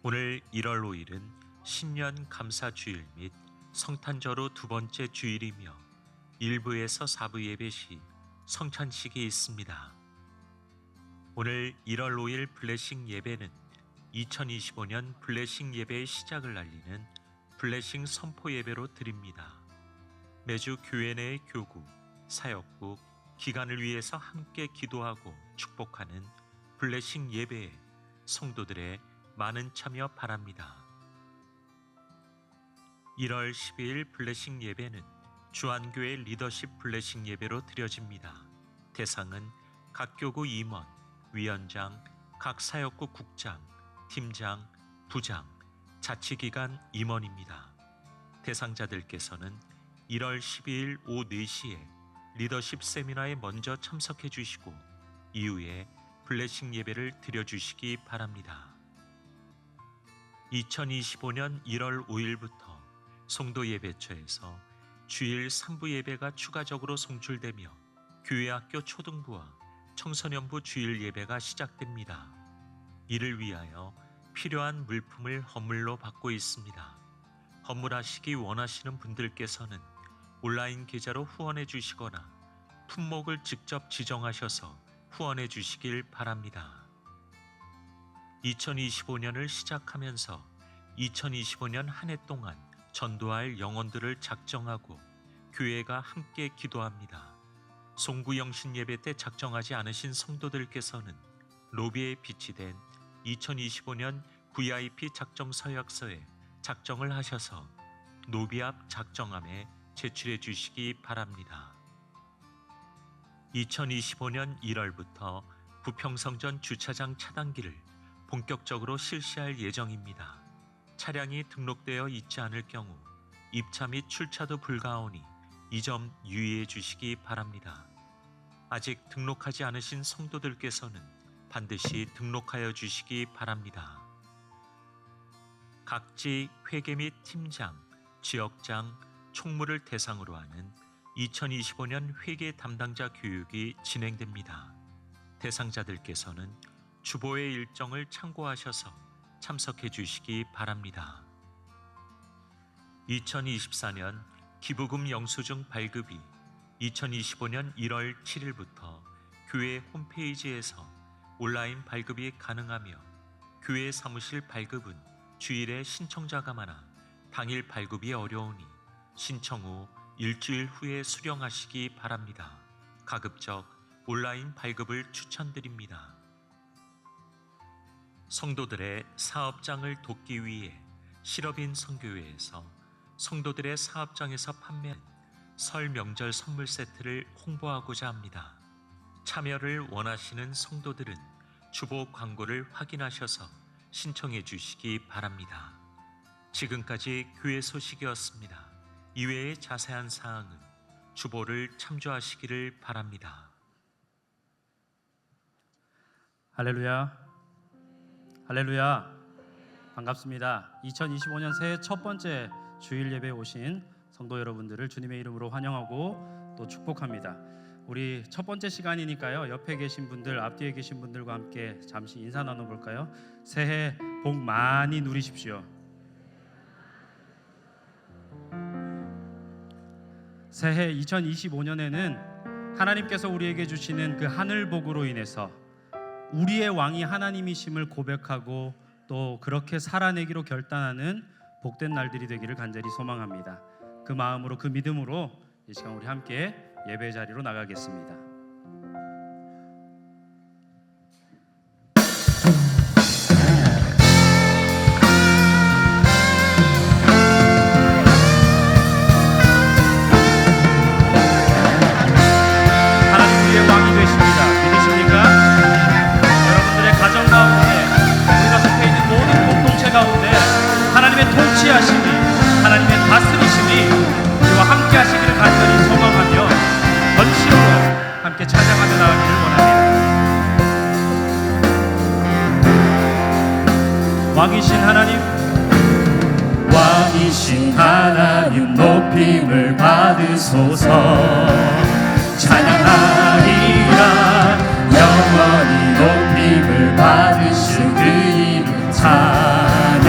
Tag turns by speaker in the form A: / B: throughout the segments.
A: 오늘 1월 5일은 신년 감사주일 및 성탄절후 두 번째 주일이며 1부에서 4부 예배 시 성찬식이 있습니다. 오늘 1월 5일 블레싱 예배는 2025년 블레싱 예배의 시작을 알리는 블레싱 선포 예배로 드립니다. 매주 교회 내의 교구, 사역국, 기간을 위해서 함께 기도하고 축복하는 블레싱 예배에 성도들의 많은 참여 바랍니다. 1월 12일 블레싱 예배는 주안교회 리더십 블레싱 예배로 드려집니다. 대상은 각 교구 임원, 위원장, 각 사역국 국장, 팀장, 부장, 자치기관 임원입니다. 대상자들께서는 1월 12일 오후 4시에 리더십 세미나에 먼저 참석해 주시고 이후에 블레싱 예배를 드려주시기 바랍니다. 2025년 1월 5일부터 송도 예배처에서 주일 3부 예배가 추가적으로 송출되며 교회학교 초등부와 청소년부 주일 예배가 시작됩니다. 이를 위하여 필요한 물품을 헌물로 받고 있습니다. 헌물하시기 원하시는 분들께서는 온라인 계좌로 후원해 주시거나 품목을 직접 지정하셔서 후원해 주시길 바랍니다. 2025년을 시작하면서 2025년 한 해 동안 전도할 영혼들을 작정하고 교회가 함께 기도합니다. 송구 영신 예배 때 작정하지 않으신 성도들께서는 로비에 비치된 2025년 VIP 작정 서약서에 작정을 하셔서 노비 앞 작정함에 제출해 주시기 바랍니다. 2025년 1월부터 부평성전 주차장 차단기를 본격적으로 실시할 예정입니다. 차량이 등록되어 있지 않을 경우 입차 및 출차도 불가하오니 이 점 유의해 주시기 바랍니다. 아직 등록하지 않으신 성도들께서는 반드시 등록하여 주시기 바랍니다. 각지 회계 및 팀장, 지역장, 총무를 대상으로 하는 2025년 회계 담당자 교육이 진행됩니다. 대상자들께서는 주보의 일정을 참고하셔서 참석해 주시기 바랍니다. 2024년 기부금 영수증 발급이 2025년 1월 7일부터 교회 홈페이지에서 온라인 발급이 가능하며 교회 사무실 발급은 주일에 신청자가 많아 당일 발급이 어려우니 신청 후 일주일 후에 수령하시기 바랍니다. 가급적 온라인 발급을 추천드립니다. 성도들의 사업장을 돕기 위해 실업인 선교회에서 성도들의 사업장에서 판매한 설 명절 선물 세트를 홍보하고자 합니다. 참여를 원하시는 성도들은 주보 광고를 확인하셔서 신청해 주시기 바랍니다. 지금까지 교회 소식이었습니다. 이외의 자세한 사항은 주보를 참조하시기를 바랍니다.
B: 할렐루야, 할렐루야. 반갑습니다. 2025년 새해 첫 번째 주일 예배에 오신 성도 여러분들을 주님의 이름으로 환영하고 또 축복합니다. 우리 첫 번째 시간이니까요, 옆에 계신 분들, 앞뒤에 계신 분들과 함께 잠시 인사 나눠볼까요? 새해 복 많이 누리십시오. 새해 2025년에는 하나님께서 우리에게 주시는 그 하늘 복으로 인해서 우리의 왕이 하나님이심을 고백하고 또 그렇게 살아내기로 결단하는 복된 날들이 되기를 간절히 소망합니다. 그 마음으로, 그 믿음으로 이 시간 우리 함께 예배 자리로 나가겠습니다. 하나님의 다스리심이 우리와 함께 하시기를 간절히 소망하며 전심으로 함께 찬양하며 나가기를 원합니다. 왕이신 하나님,
C: 왕이신 하나님 높임을 받으소서. 찬양하리라 영원히 높임을 받으신 그 이름 찬양.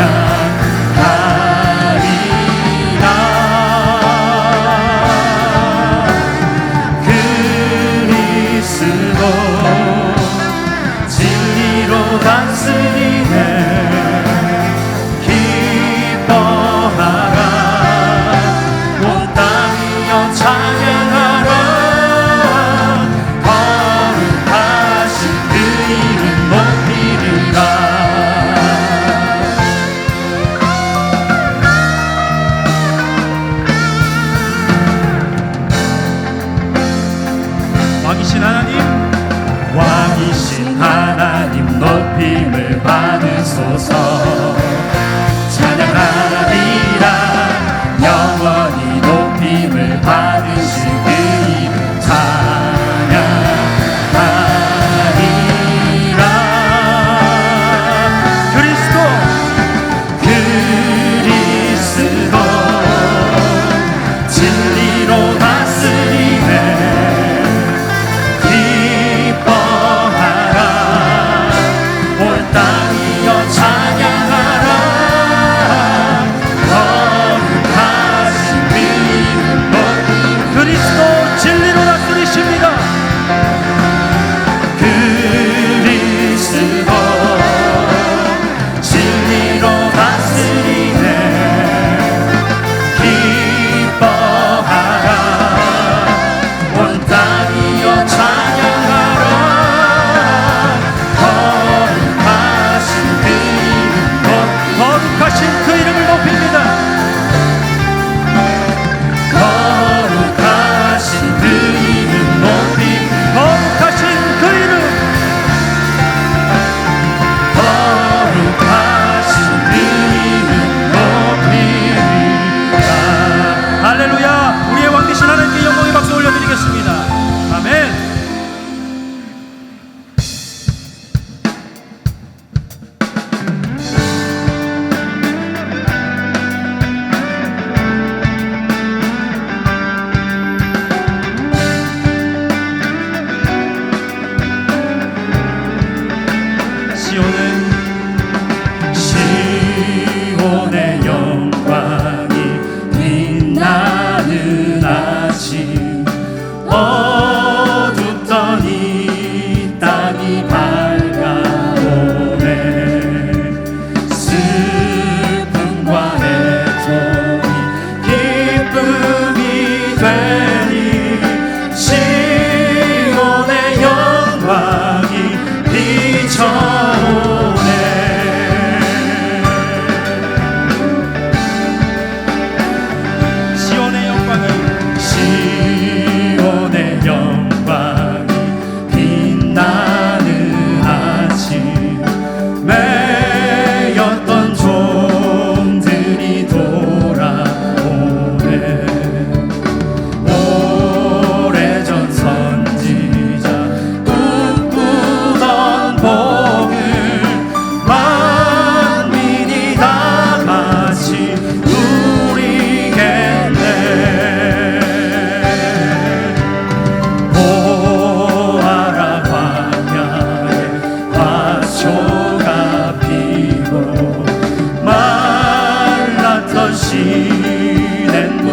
C: 시냇물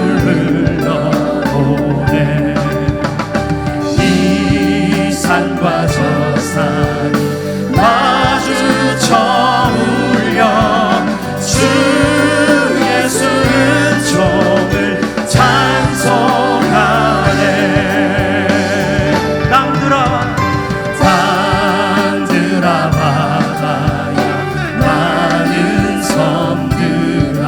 C: 흘러오네. 이 산과 저 산이 마주쳐 울려 주 예수 은총을 찬송하네. 땅들아 바다야 많은 섬들아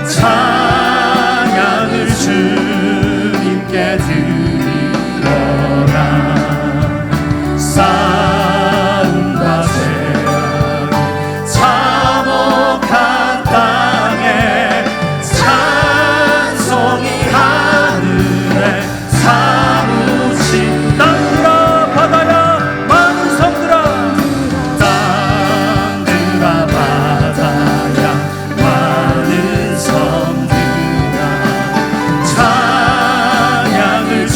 C: 찬양을 주님께 드리어라. 싸움과 재앙이 참혹한 땅에 찬송이 하늘에 사무친 땅들아 바다야 많은 섬들아 땅들아 바다야 많은 섬들아 찬양을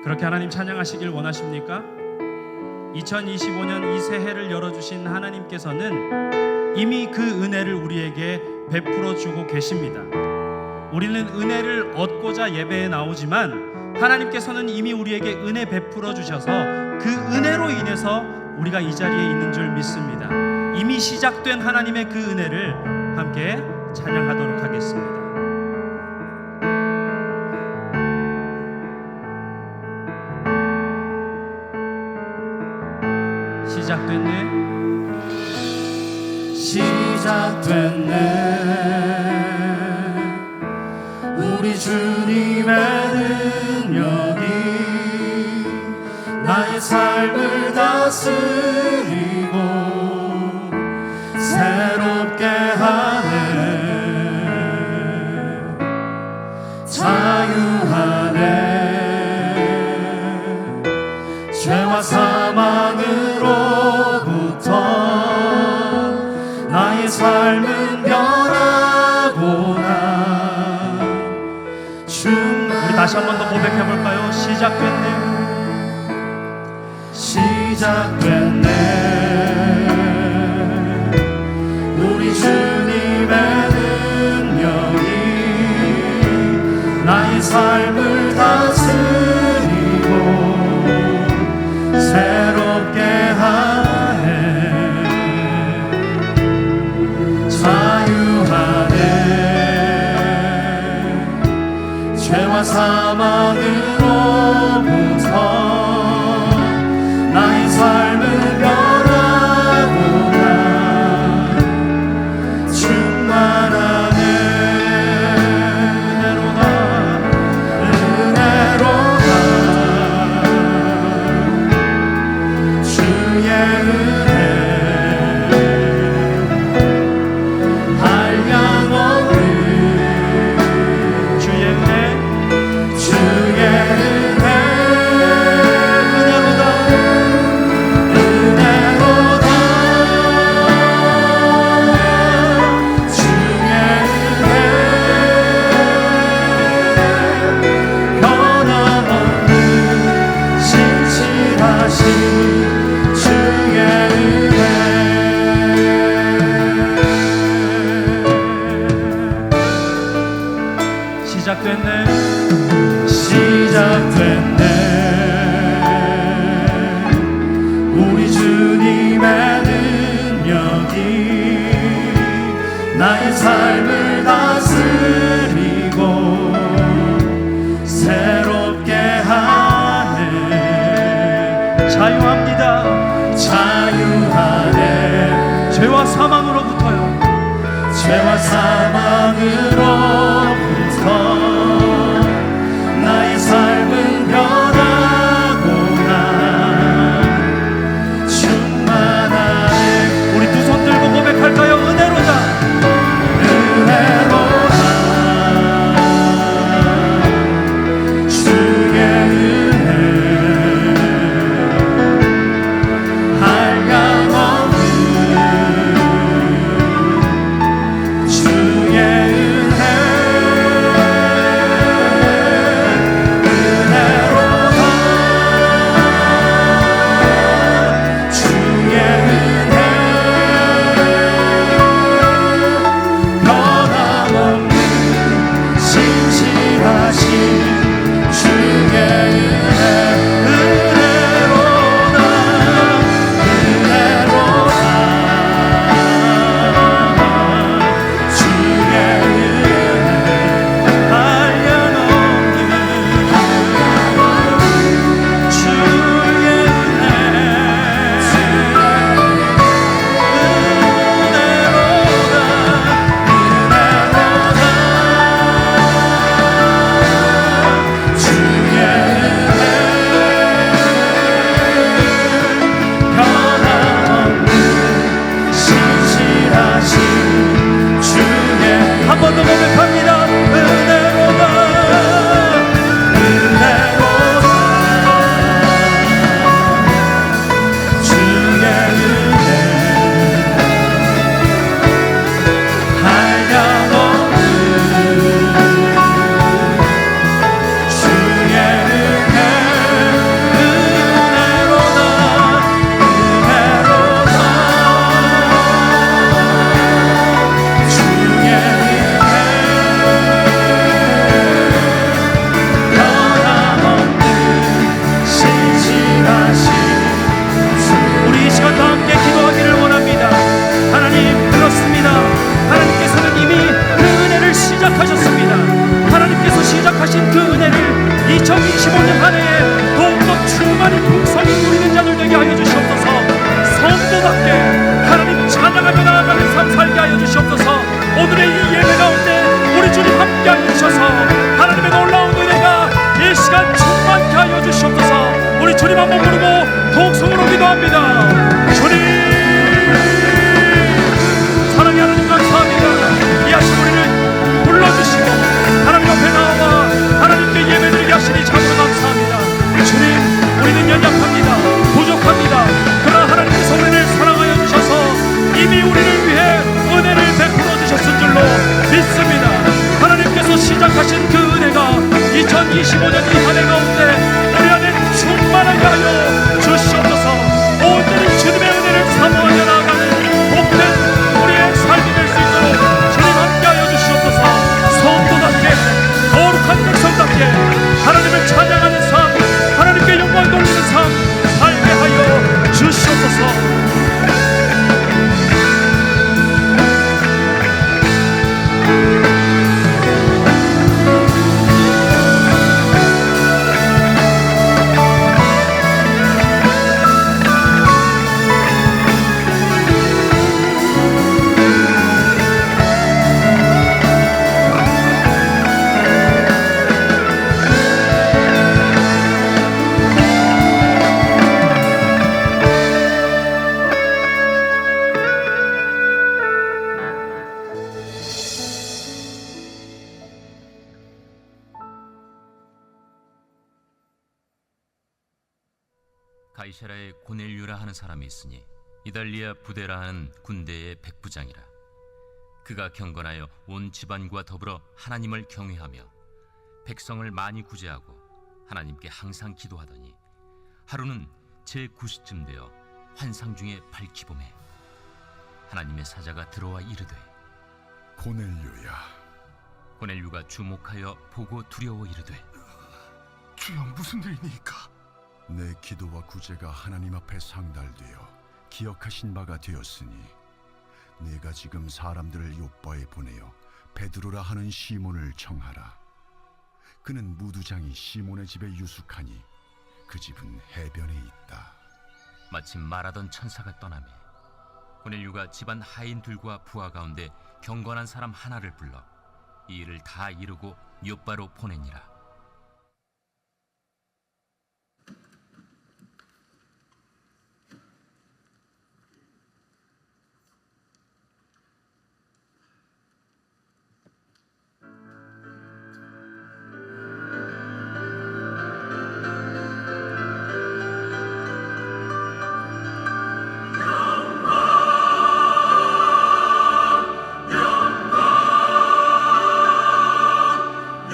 B: 그렇게 하나님 찬양하시길 원하십니까? 2025년 이 새해를 열어주신 하나님께서는 이미 그 은혜를 우리에게 베풀어 주고 계십니다. 우리는 은혜를 얻고자 예배에 나오지만 하나님께서는 이미 우리에게 은혜 베풀어 주셔서 그 은혜로 인해서 우리가 이 자리에 있는 줄 믿습니다. 이미 시작된 하나님의 그 은혜를 함께 찬양하도록 하겠습니다.
C: 시작됐네 우리 주님의 능력이 나의 삶을 다스리고 새롭게 하네 자유하네 죄와 사망으로부터 나의 삶은 변하구나.
B: 우리 다시 한 번 더 고백해 볼까요? 시작됐네.
C: 시작됐네. 우리 주님의 능력이 나의 삶을 다스리고 새롭게 하네. 자유하네. 죄와 사망으로부터 나의 삶을 변하구나. 충만하네. 은혜로다 주의 은혜 한량없는 주의 은혜 은혜로다 주의 은혜 변함없는 신실하신 주의 은혜
B: 시작됐네.
C: 시작됐네. 우리 주님의 능력이 나의 삶을 다스리고 새롭게 하네.
B: 자유합니다.
C: 자유하네.
B: 죄와 사망으로부터요.
C: 죄와 사망으로부터 나의 삶은 변하구나. 충만하네.
B: 우리 두 손 들고 고백할까요? 은혜로다.
C: 은혜로다 주의 은혜 한량없는 주의 은혜
B: 한 해에 더욱더 충만히 풍성히 누리는 자들 되게 하여 주시옵소서. 성도답게 하나님 찬양하며 나아가는 삶 살게 하여 주시옵소서. 오늘의 이 예배 가운데 우리 주님 함께 하여 주셔서 하나님의 놀라운 은혜가 이 시간 충만케 하여 주시옵소서. 우리 주님 한번 부르고 통성으로 기도합니다. 주님 사랑의 하나님 감사합니다. 이 아침 우리를 불러주시고 하나님 앞에 나와 하나님께 예배드리게 하시니 참으로 감사합니다. 주님 우리는 연약합니다. 부족합니다. 그러나 하나님의 성령을 사랑하여 주셔서 이미 우리를 위해 은혜를 베풀어 주셨을 줄로 믿습니다. 하나님께서 시작하신 그 은혜가 2025년 이 한 해 가운데 우리 안에 충만하게 하여 주시옵소서. 온전히 주님의 은혜를 사모하며 나아가는 복된 우리의 삶이 될 수 있도록 주님 함께 하여 주시옵소서. 성도답게 거룩한 백성답게 하나님을 찬양하는 삶, 하나님께 영광 돌리는 삶 살게 하여 주시옵소서.
D: 가이사라에 고넬류라 하는 사람이 있으니 이달리아 부대라 하는 군대의 백부장이라. 그가 경건하여 온 집안과 더불어 하나님을 경외하며 백성을 많이 구제하고 하나님께 항상 기도하더니 하루는 제9시쯤 되어 환상 중에 밝히 보매 하나님의 사자가 들어와 이르되
E: 고넬료야,
D: 고넬류가 주목하여 보고 두려워 이르되
E: 주여 무슨 일이니까? 내 기도와 구제가 하나님 앞에 상달되어 기억하신 바가 되었으니 내가 지금 사람들을 요바에 보내어 베드로라 하는 시몬을 청하라. 그는 무두장이 시몬의 집에 유숙하니 그 집은 해변에 있다.
D: 마침 말하던 천사가 떠나매 고넬류가 집안 하인들과 부하 가운데 경건한 사람 하나를 불러 이 일을 다 이루고 요바로 보내니라.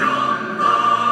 C: 영광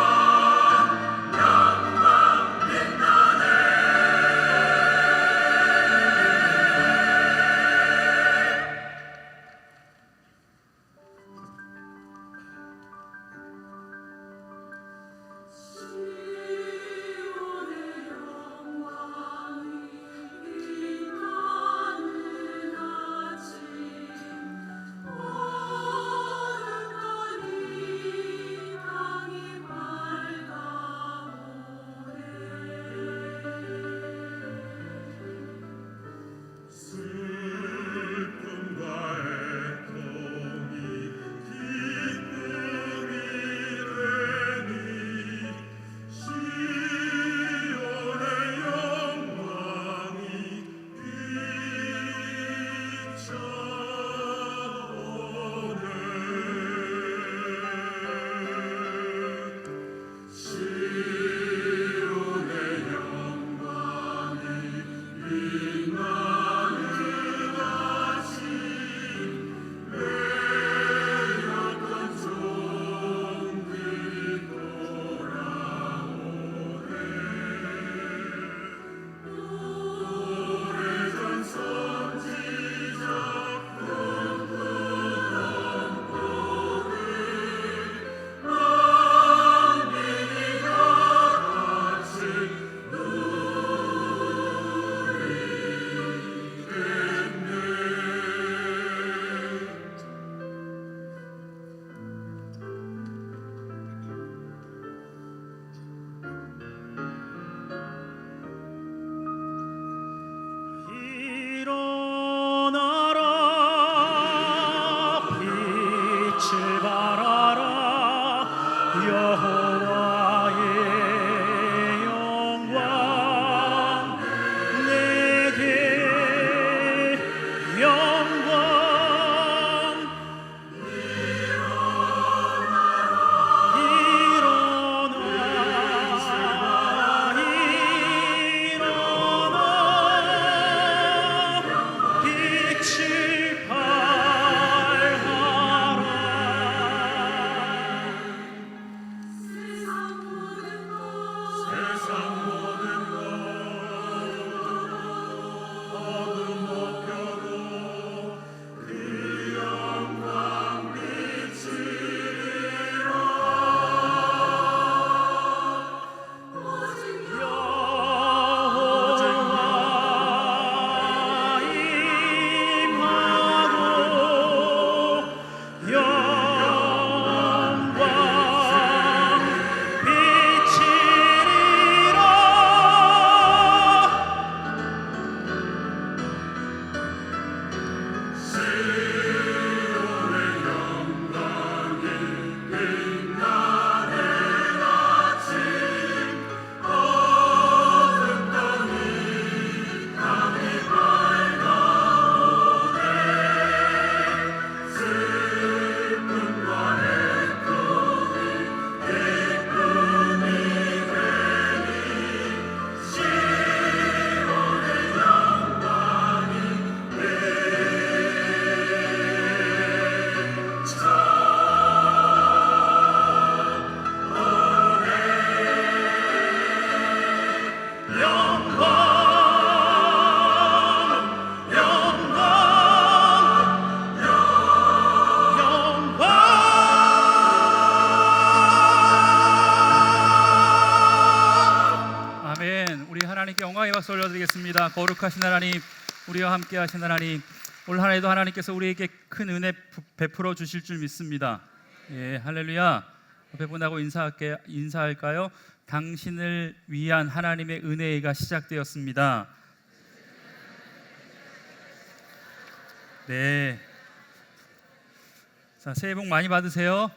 B: 아멘. 우리 하나님께 영광의 박수 올려드리겠습니다. 거룩하신 하나님, 우리와 함께 하신 하나님, 올 한 해도 하나님께서 우리에게 큰 은혜 베풀어 주실 줄 믿습니다. 예, 할렐루야. 옆에 분하고 인사할까요? 당신을 위한 하나님의 은혜가 시작되었습니다. 네. 자, 새해 복 많이 받으세요.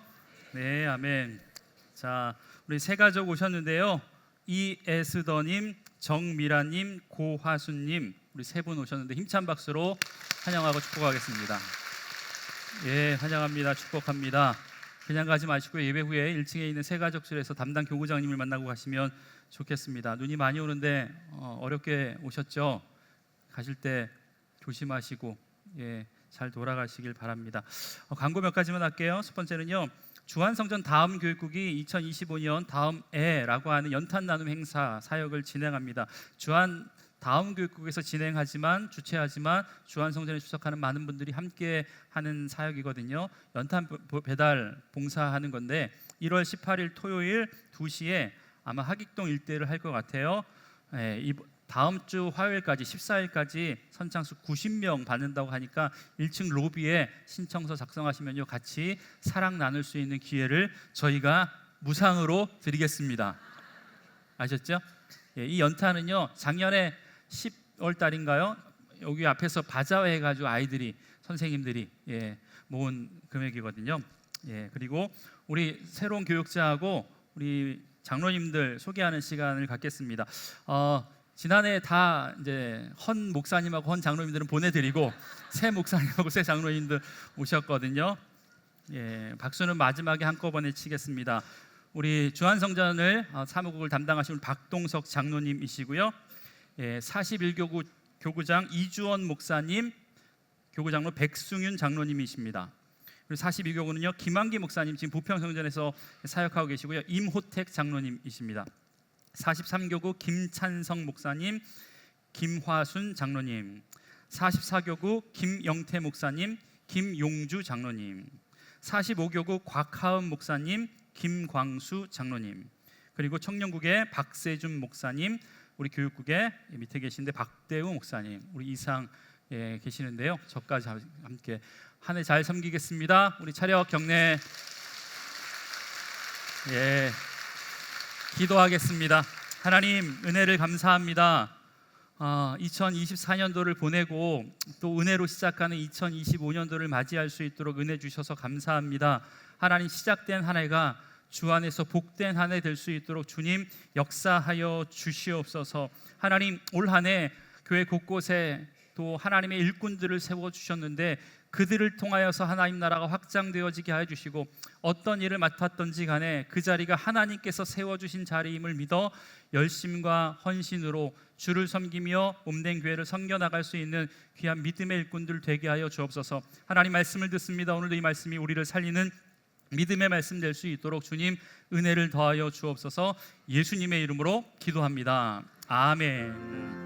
B: 네, 아멘. 자, 우리 세 가족 오셨는데요. 이에스더님, 정미라님, 고화순님, 우리 세 분 오셨는데 힘찬 박수로 환영하고 축복하겠습니다. 예, 환영합니다. 축복합니다. 그냥 가지 마시고 예배 후에 1층에 있는 세 가족실에서 담당 교구장님을 만나고 가시면 좋겠습니다. 눈이 많이 오는데 어렵게 오셨죠? 가실 때 조심하시고 예, 잘 돌아가시길 바랍니다. 광고 몇 가지만 할게요. 첫 번째는요, 주한성전 다음 교육국이 2025년 다음 해라고 하는 연탄 나눔 행사 사역을 진행합니다. 주한 다음 교육국에서 주최하지만 주한성전에 출석하는 많은 분들이 함께 하는 사역이거든요. 연탄 배달 봉사하는 건데 1월 18일 토요일 2시에 아마 하객동 일대를 할 것 같아요. 예, 다음 주 화요일까지 14일까지 선창수 90명 받는다고 하니까 1층 로비에 신청서 작성하시면요, 같이 사랑 나눌 수 있는 기회를 저희가 무상으로 드리겠습니다. 아셨죠? 예, 이 연탄은요, 작년에 10월 달인가요? 여기 앞에서 바자회 해가지고 아이들이 선생님들이 모은 금액이거든요. 예, 그리고 우리 새로운 교육자하고 우리 장로님들 소개하는 시간을 갖겠습니다. 지난해 다 이제 헌 목사님하고 헌 장로님들은 보내드리고 새 목사님하고 새 장로님들 오셨거든요. 예, 박수는 마지막에 한꺼번에 치겠습니다. 우리 주한성전을 사무국을 담당하시는 박동석 장로님이시고요. 예, 41교구 교구장 이주원 목사님, 교구장로 백승윤 장로님이십니다. 그리고 42교구는요, 김한기 목사님, 지금 부평성전에서 사역하고 계시고요. 임호택 장로님이십니다. 43교구 김찬성 목사님, 김화순 장로님, 44교구 김영태 목사님, 김용주 장로님, 45교구 곽하은 목사님, 김광수 장로님, 그리고 청년국의 박세준 목사님, 우리 교육국에 밑에 계신데 박대우 목사님, 우리 이상 계시는데요. 저까지 함께 한 해 잘 섬기겠습니다. 우리 차렷 경례. 예, 기도하겠습니다. 하나님, 은혜를 감사합니다. 2024년도를 보내고 또 은혜로 시작하는 2025년도를 맞이할 수 있도록 은혜 주셔서 감사합니다. 하나님, 시작된 한 해가 주 안에서 복된 한 해 될 수 있도록 주님 역사하여 주시옵소서. 하나님, 올 한 해 교회 곳곳에 또 하나님의 일꾼들을 세워주셨는데 그들을 통하여서 하나님 나라가 확장되어지게 하여 주시고, 어떤 일을 맡았던지 간에 그 자리가 하나님께서 세워주신 자리임을 믿어 열심과 헌신으로 주를 섬기며 몸된 교회를 섬겨나갈 수 있는 귀한 믿음의 일꾼들 되게 하여 주옵소서. 하나님, 말씀을 듣습니다. 오늘도 이 말씀이 우리를 살리는 믿음의 말씀 될 수 있도록 주님 은혜를 더하여 주옵소서. 예수님의 이름으로 기도합니다. 아멘.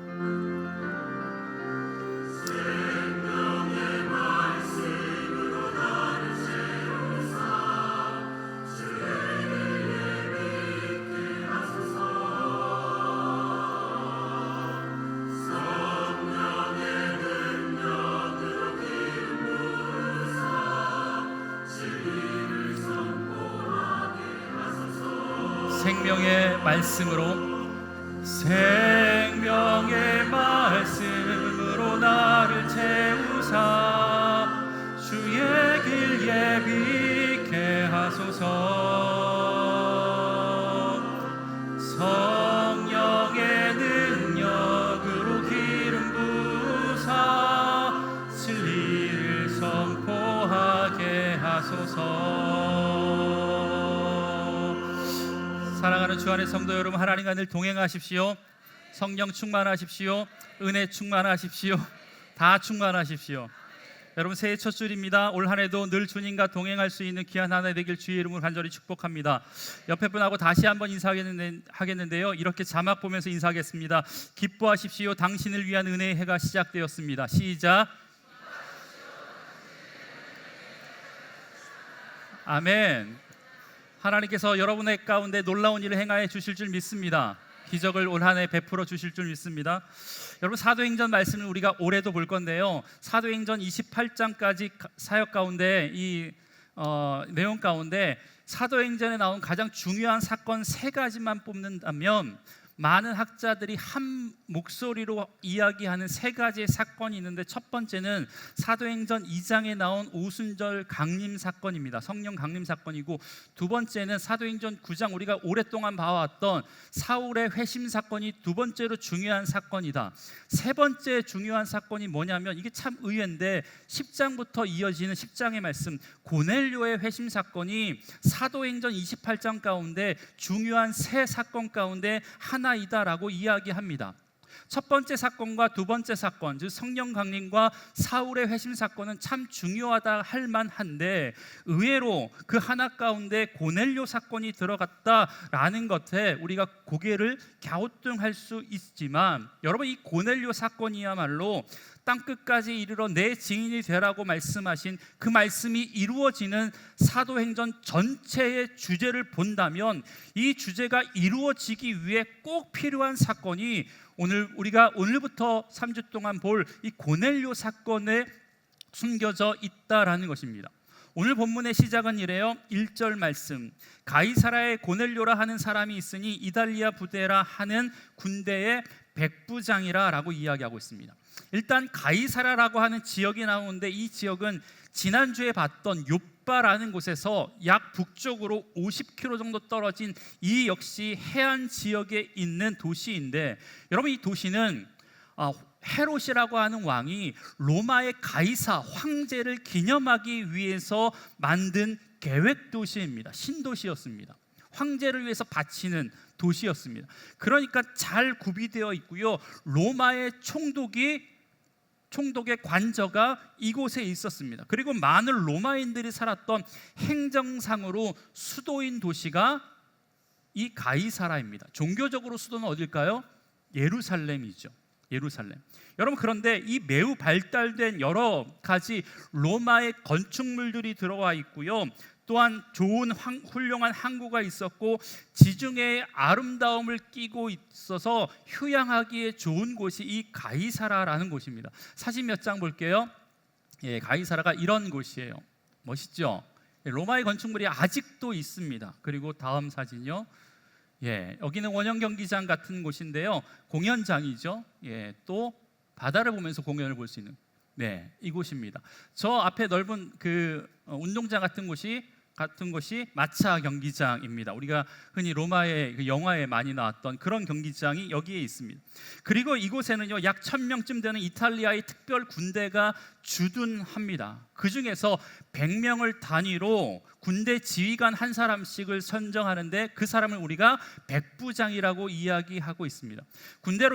B: 생명의 말씀으로 나를 채우사 주의 길 예비케 하소서. 성령의 능력으로 기름 부으사 진리를 선포하게 하소서. 사랑하는 주 안의 성도 여러분, 하나님과 늘 동행하십시오. 성령 충만하십시오. 은혜 충만하십시오. 다 충만하십시오. 여러분, 새해 첫 주일입니다. 올 한 해도 늘 주님과 동행할 수 있는 귀한 한 해 되길 주의 이름으로 간절히 축복합니다. 옆에 분하고 다시 한번 인사하겠는데요, 이렇게 자막 보면서 인사하겠습니다. 기뻐하십시오. 당신을 위한 은혜의 해가 시작되었습니다. 시작. 아멘. 하나님께서 여러분의 가운데 놀라운 일을 행하여 주실 줄 믿습니다. 기적을 올 한 해 베풀어 주실 줄 믿습니다. 여러분, 사도행전 말씀을 우리가 올해도 볼 건데요, 사도행전 28장까지 사역 가운데 이 내용 가운데 사도행전에 나온 가장 중요한 사건 3가지만 뽑는다면 많은 학자들이 한 목소리로 이야기하는 3가지의 사건이 있는데, 첫 번째는 사도행전 2장에 나온 오순절 강림 사건입니다. 성령 강림 사건이고, 두 번째는 사도행전 9장 우리가 오랫동안 봐왔던 사울의 회심 사건이 두 번째로 중요한 사건이다. 세 번째 중요한 사건이 뭐냐면, 이게 참 의외인데 10장부터 이어지는 10장의 말씀, 고넬료의 회심 사건이 사도행전 28장 가운데 중요한 세 사건 가운데 하나이다라고 이야기합니다. 첫 번째 사건과 두 번째 사건, 즉 성령 강림과 사울의 회심 사건은 참 중요하다 할 만한데, 의외로 그 하나 가운데 고넬료 사건이 들어갔다라는 것에 우리가 고개를 갸우뚱할 수 있지만, 여러분, 이 고넬료 사건이야말로 땅끝까지 이르러 내 증인이 되라고 말씀하신 그 말씀이 이루어지는 사도행전 전체의 주제를 본다면, 이 주제가 이루어지기 위해 꼭 필요한 사건이 우리가 오늘부터 3주 동안 볼 이 고넬료 사건에 숨겨져 있다라는 것입니다. 오늘 본문의 시작은 이래요. 1절 말씀, 가이사라에 고넬료라 하는 사람이 있으니 이달리아 부데라 하는 군대의 백부장이라 라고 이야기하고 있습니다. 일단 가이사라라고 하는 지역이 나오는데, 이 지역은 지난주에 봤던 요빠라는 곳에서 약 북쪽으로 50km 정도 떨어진 이 역시 해안 지역에 있는 도시인데, 여러분, 이 도시는 헤롯이라고 하는 왕이 로마의 가이사 황제를 기념하기 위해서 만든 계획 도시입니다. 신도시였습니다. 황제를 위해서 바치는 도시였습니다. 그러니까 잘 구비되어 있고요, 로마의 총독의 관저가 이곳에 있었습니다. 그리고 많은 로마인들이 살았던 행정상으로 수도인 도시가 이 가이사라입니다. 종교적으로 수도는 어딜까요? 예루살렘이죠. 예루살렘. 여러분, 그런데 이 매우 발달된 여러 가지 로마의 건축물들이 들어와 있고요, 또한 좋은 훌륭한 항구가 있었고, 지중해의 아름다움을 끼고 있어서 휴양하기에 좋은 곳이 이 가이사라라는 곳입니다. 사진 몇 장 볼게요. 가이사라가 이런 곳이에요. 멋있죠? 로마의 건축물이 아직도 있습니다. 그리고 다음 사진요. 여기는 원형 경기장 같은 곳인데요, 공연장이죠. 또 바다를 보면서 공연을 볼 수 있는 이곳입니다. 저 앞에 넓은 그 운동장 같은 곳이 마차 경기장입니다. 우리가 흔히 로마의 그 영화에 많이 나왔던 그런 경기장이 여기에 있습니다. 그리고 이곳에는요, 약 1000명쯤 되는 이탈리아의 특별 군대가 주둔합니다. 그 중에서 100명을 단위로 군대 지휘관 한 사람씩을 선정하는데, 그 사람을 우리가 백부장이라고 이야기하고 있습니다.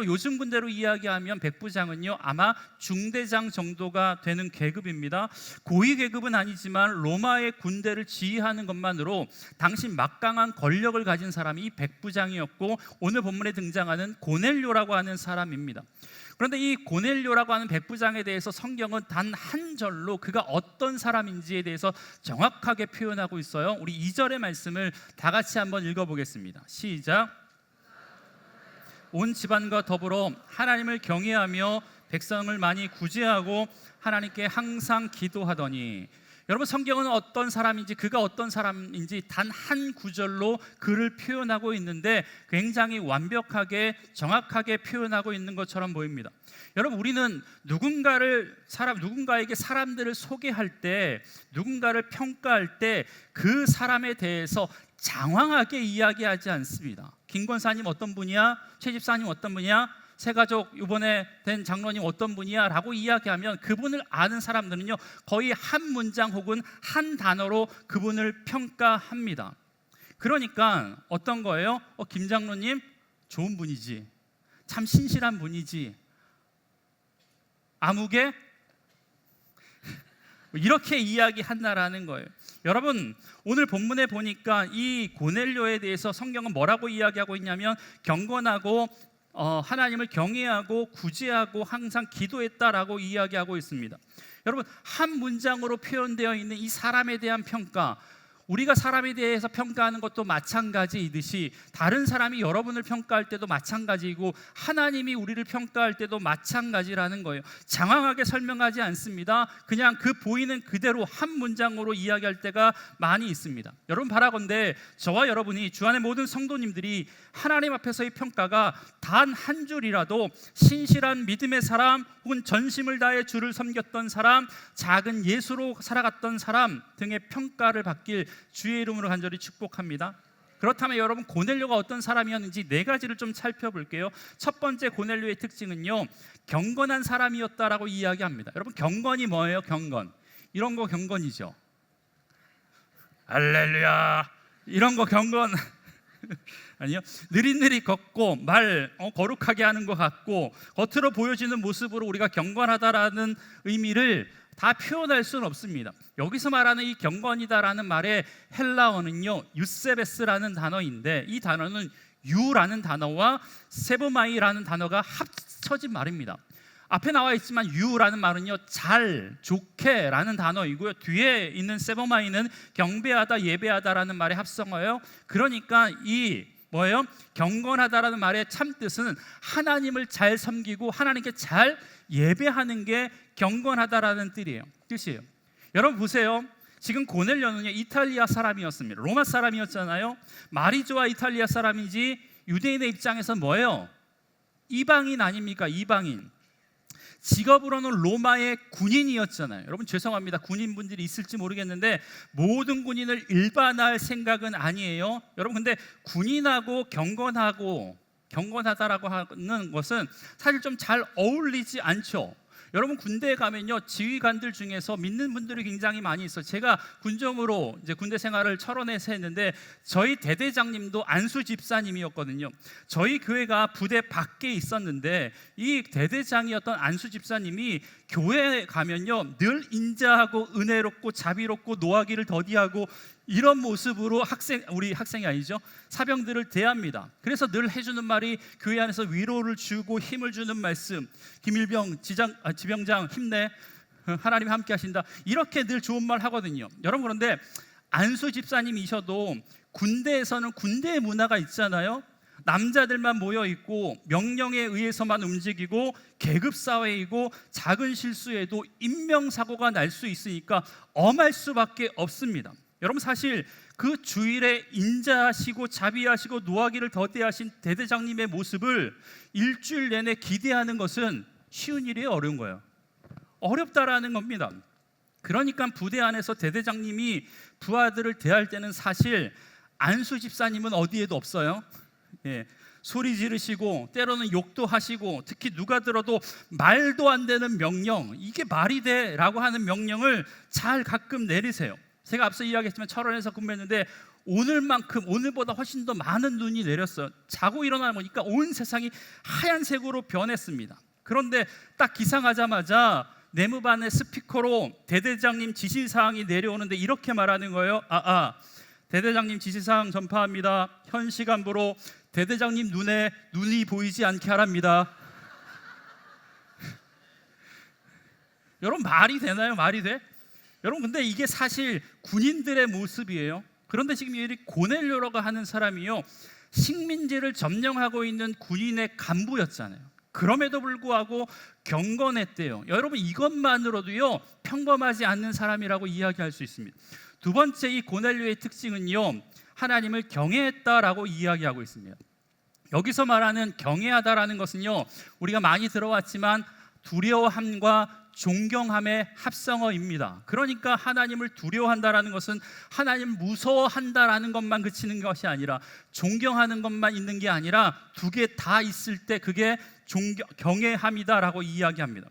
B: 요즘 군대로 이야기하면 백부장은요, 아마 중대장 정도가 되는 계급입니다. 고위 계급은 아니지만 로마의 군대를 지휘하는 것만으로 당시 막강한 권력을 가진 사람이 이 백부장이었고, 오늘 본문에 등장하는 고넬료라고 하는 사람입니다. 그런데 이 고넬료라고 하는 백부장에 대해서 성경은 단 한 절로 그가 어떤 사람인지에 대해서 정확하게 표현하고 있어요. 우리 2절의 말씀을 다 같이 한번 읽어보겠습니다. 시작. 온 집안과 더불어 하나님을 경외하며 백성을 많이 구제하고 하나님께 항상 기도하더니, 여러분, 성경은 그가 어떤 사람인지 단 한 구절로 그를 표현하고 있는데 굉장히 완벽하게 정확하게 표현하고 있는 것처럼 보입니다. 여러분, 우리는 누군가에게 사람들을 소개할 때, 누군가를 평가할 때 그 사람에 대해서 장황하게 이야기하지 않습니다. 김 권사님 어떤 분이야? 최 집사님 어떤 분이야? 새가족 이번에 된 장로님 어떤 분이야? 라고 이야기하면 그분을 아는 사람들은요, 거의 한 문장 혹은 한 단어로 그분을 평가합니다. 그러니까 어떤 거예요? 김 장로님 좋은 분이지, 참 신실한 분이지, 아무개 이렇게 이야기한다라는 거예요. 여러분, 오늘 본문에 보니까 이 고넬료에 대해서 성경은 뭐라고 이야기하고 있냐면, 경건하고 하나님을 경외하고 구제하고 항상 기도했다라고 이야기하고 있습니다. 여러분, 한 문장으로 표현되어 있는 이 사람에 대한 평가, 우리가 사람에 대해서 평가하는 것도 마찬가지이듯이 다른 사람이 여러분을 평가할 때도 마찬가지이고 하나님이 우리를 평가할 때도 마찬가지라는 거예요. 장황하게 설명하지 않습니다. 그냥 그 보이는 그대로 한 문장으로 이야기할 때가 많이 있습니다. 여러분 바라건대 저와 여러분이 주 안의 모든 성도님들이 하나님 앞에서의 평가가 단 한 줄이라도 신실한 믿음의 사람 혹은 전심을 다해 주를 섬겼던 사람, 작은 예수로 살아갔던 사람 등의 평가를 받길 주의 이름으로 간절히 축복합니다. 그렇다면 여러분 고넬료가 어떤 사람이었는지 네 가지를 좀 살펴볼게요. 첫 번째 고넬료의 특징은요, 경건한 사람이었다라고 이야기합니다. 여러분 경건이 뭐예요? 경건, 이런 거 경건이죠. 할렐루야, 이런 거 경건 아니요. 느릿느릿 걷고 말 거룩하게 하는 것 같고 겉으로 보여지는 모습으로 우리가 경건하다라는 의미를 다 표현할 수는 없습니다. 여기서 말하는 이 경건이다라는 말의 헬라어는요, 유세베스라는 단어인데 이 단어는 유라는 단어와 세보마이라는 단어가 합쳐진 말입니다. 앞에 나와 있지만 유라는 말은요, 잘, 좋게라는 단어이고요, 뒤에 있는 세보마이는 경배하다, 예배하다라는 말의 합성어예요. 그러니까 이 뭐예요? 경건하다라는 말의 참 뜻은 하나님을 잘 섬기고 하나님께 잘 예배하는 게 경건하다라는 뜻이에요. 여러분 보세요. 지금 고넬료는요, 이탈리아 사람이었습니다. 로마 사람이었잖아요. 말이 좋아 이탈리아 사람이지 유대인의 입장에서 뭐예요? 이방인 아닙니까? 이방인. 직업으로는 로마의 군인이었잖아요. 여러분 죄송합니다. 군인분들이 있을지 모르겠는데 모든 군인을 일반화할 생각은 아니에요. 여러분 근데 군인하고 경건하다라고 하는 것은 사실 좀 잘 어울리지 않죠. 여러분 군대에 가면요, 지휘관들 중에서 믿는 분들이 굉장히 많이 있어요. 제가 군정으로 이제 군대 생활을 철원에서 했는데 저희 대대장님도 안수 집사님이었거든요. 저희 교회가 부대 밖에 있었는데 이 대대장이었던 안수 집사님이 교회에 가면요, 늘 인자하고 은혜롭고 자비롭고 노하기를 더디하고 이런 모습으로 우리 학생이 아니죠, 사병들을 대합니다. 그래서 늘 해주는 말이 교회 안에서 위로를 주고 힘을 주는 말씀, 김일병 지병장 힘내, 하나님 함께 하신다, 이렇게 늘 좋은 말 하거든요. 여러분 그런데 안수 집사님이셔도 군대에서는 군대의 문화가 있잖아요. 남자들만 모여 있고 명령에 의해서만 움직이고 계급 사회이고 작은 실수에도 인명사고가 날 수 있으니까 엄할 수밖에 없습니다. 여러분 사실 그 주일에 인자하시고 자비하시고 노하기를 더디하신 대대장님의 모습을 일주일 내내 기대하는 것은 쉬운 일이에요? 어려운 거예요? 어렵다라는 겁니다. 그러니까 부대 안에서 대대장님이 부하들을 대할 때는 사실 안수 집사님은 어디에도 없어요. 소리 지르시고 때로는 욕도 하시고 특히 누가 들어도 말도 안 되는 명령, 이게 말이 돼? 라고 하는 명령을 잘 가끔 내리세요. 제가 앞서 이야기했지만 철원에서 근무했는데 오늘보다 훨씬 더 많은 눈이 내렸어요. 자고 일어나보니까 온 세상이 하얀색으로 변했습니다. 그런데 딱 기상하자마자 내무반의 스피커로 대대장님 지시사항이 내려오는데 이렇게 말하는 거예요. 대대장님 지시사항 전파합니다. 현 시간부로 대대장님 눈에 눈이 보이지 않게 하랍니다. 여러분 말이 되나요? 말이 돼? 여러분 근데 이게 사실 군인들의 모습이에요. 그런데 지금 이 고넬료라고 하는 사람이요, 식민지를 점령하고 있는 군인의 간부였잖아요. 그럼에도 불구하고 경건했대요. 여러분 이것만으로도요 평범하지 않는 사람이라고 이야기할 수 있습니다. 두 번째 이 고넬료의 특징은요, 하나님을 경외했다라고 이야기하고 있습니다. 여기서 말하는 경외하다라는 것은요, 우리가 많이 들어왔지만 두려워함과 존경함의 합성어입니다. 그러니까 하나님을 두려워한다라는 것은 하나님을 무서워한다라는 것만 그치는 것이 아니라 존경하는 것만 있는 게 아니라 두 개 다 있을 때 그게 경외함이다라고 이야기합니다.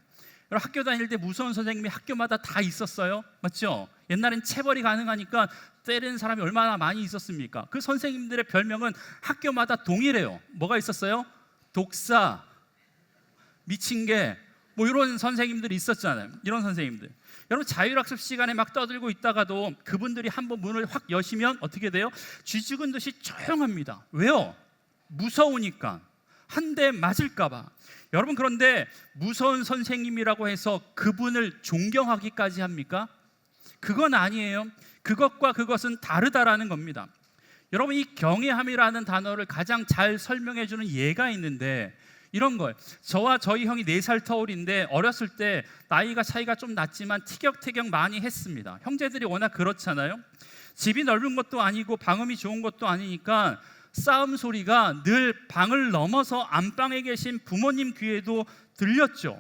B: 여러분 학교 다닐 때 무서운 선생님이 학교마다 다 있었어요. 맞죠? 옛날엔 체벌이 가능하니까 때리는 사람이 얼마나 많이 있었습니까? 그 선생님들의 별명은 학교마다 동일해요. 뭐가 있었어요? 독사, 미친 개, 뭐 이런 선생님들이 있었잖아요. 이런 선생님들. 여러분 자율학습 시간에 막 떠들고 있다가도 그분들이 한번 문을 확 여시면 어떻게 돼요? 쥐 죽은 듯이 조용합니다. 왜요? 무서우니까. 한 대 맞을까 봐. 여러분 그런데 무서운 선생님이라고 해서 그분을 존경하기까지 합니까? 그건 아니에요. 그것과 그것은 다르다라는 겁니다. 여러분, 이 경외함이라는 단어를 가장 잘 설명해 주는 예가 있는데 이런 거예요. 저와 저희 형이 4살 터울인데 어렸을 때 나이가 차이가 좀 났지만 티격태격 많이 했습니다. 형제들이 워낙 그렇잖아요. 집이 넓은 것도 아니고 방음이 좋은 것도 아니니까 싸움 소리가 늘 방을 넘어서 안방에 계신 부모님 귀에도 들렸죠.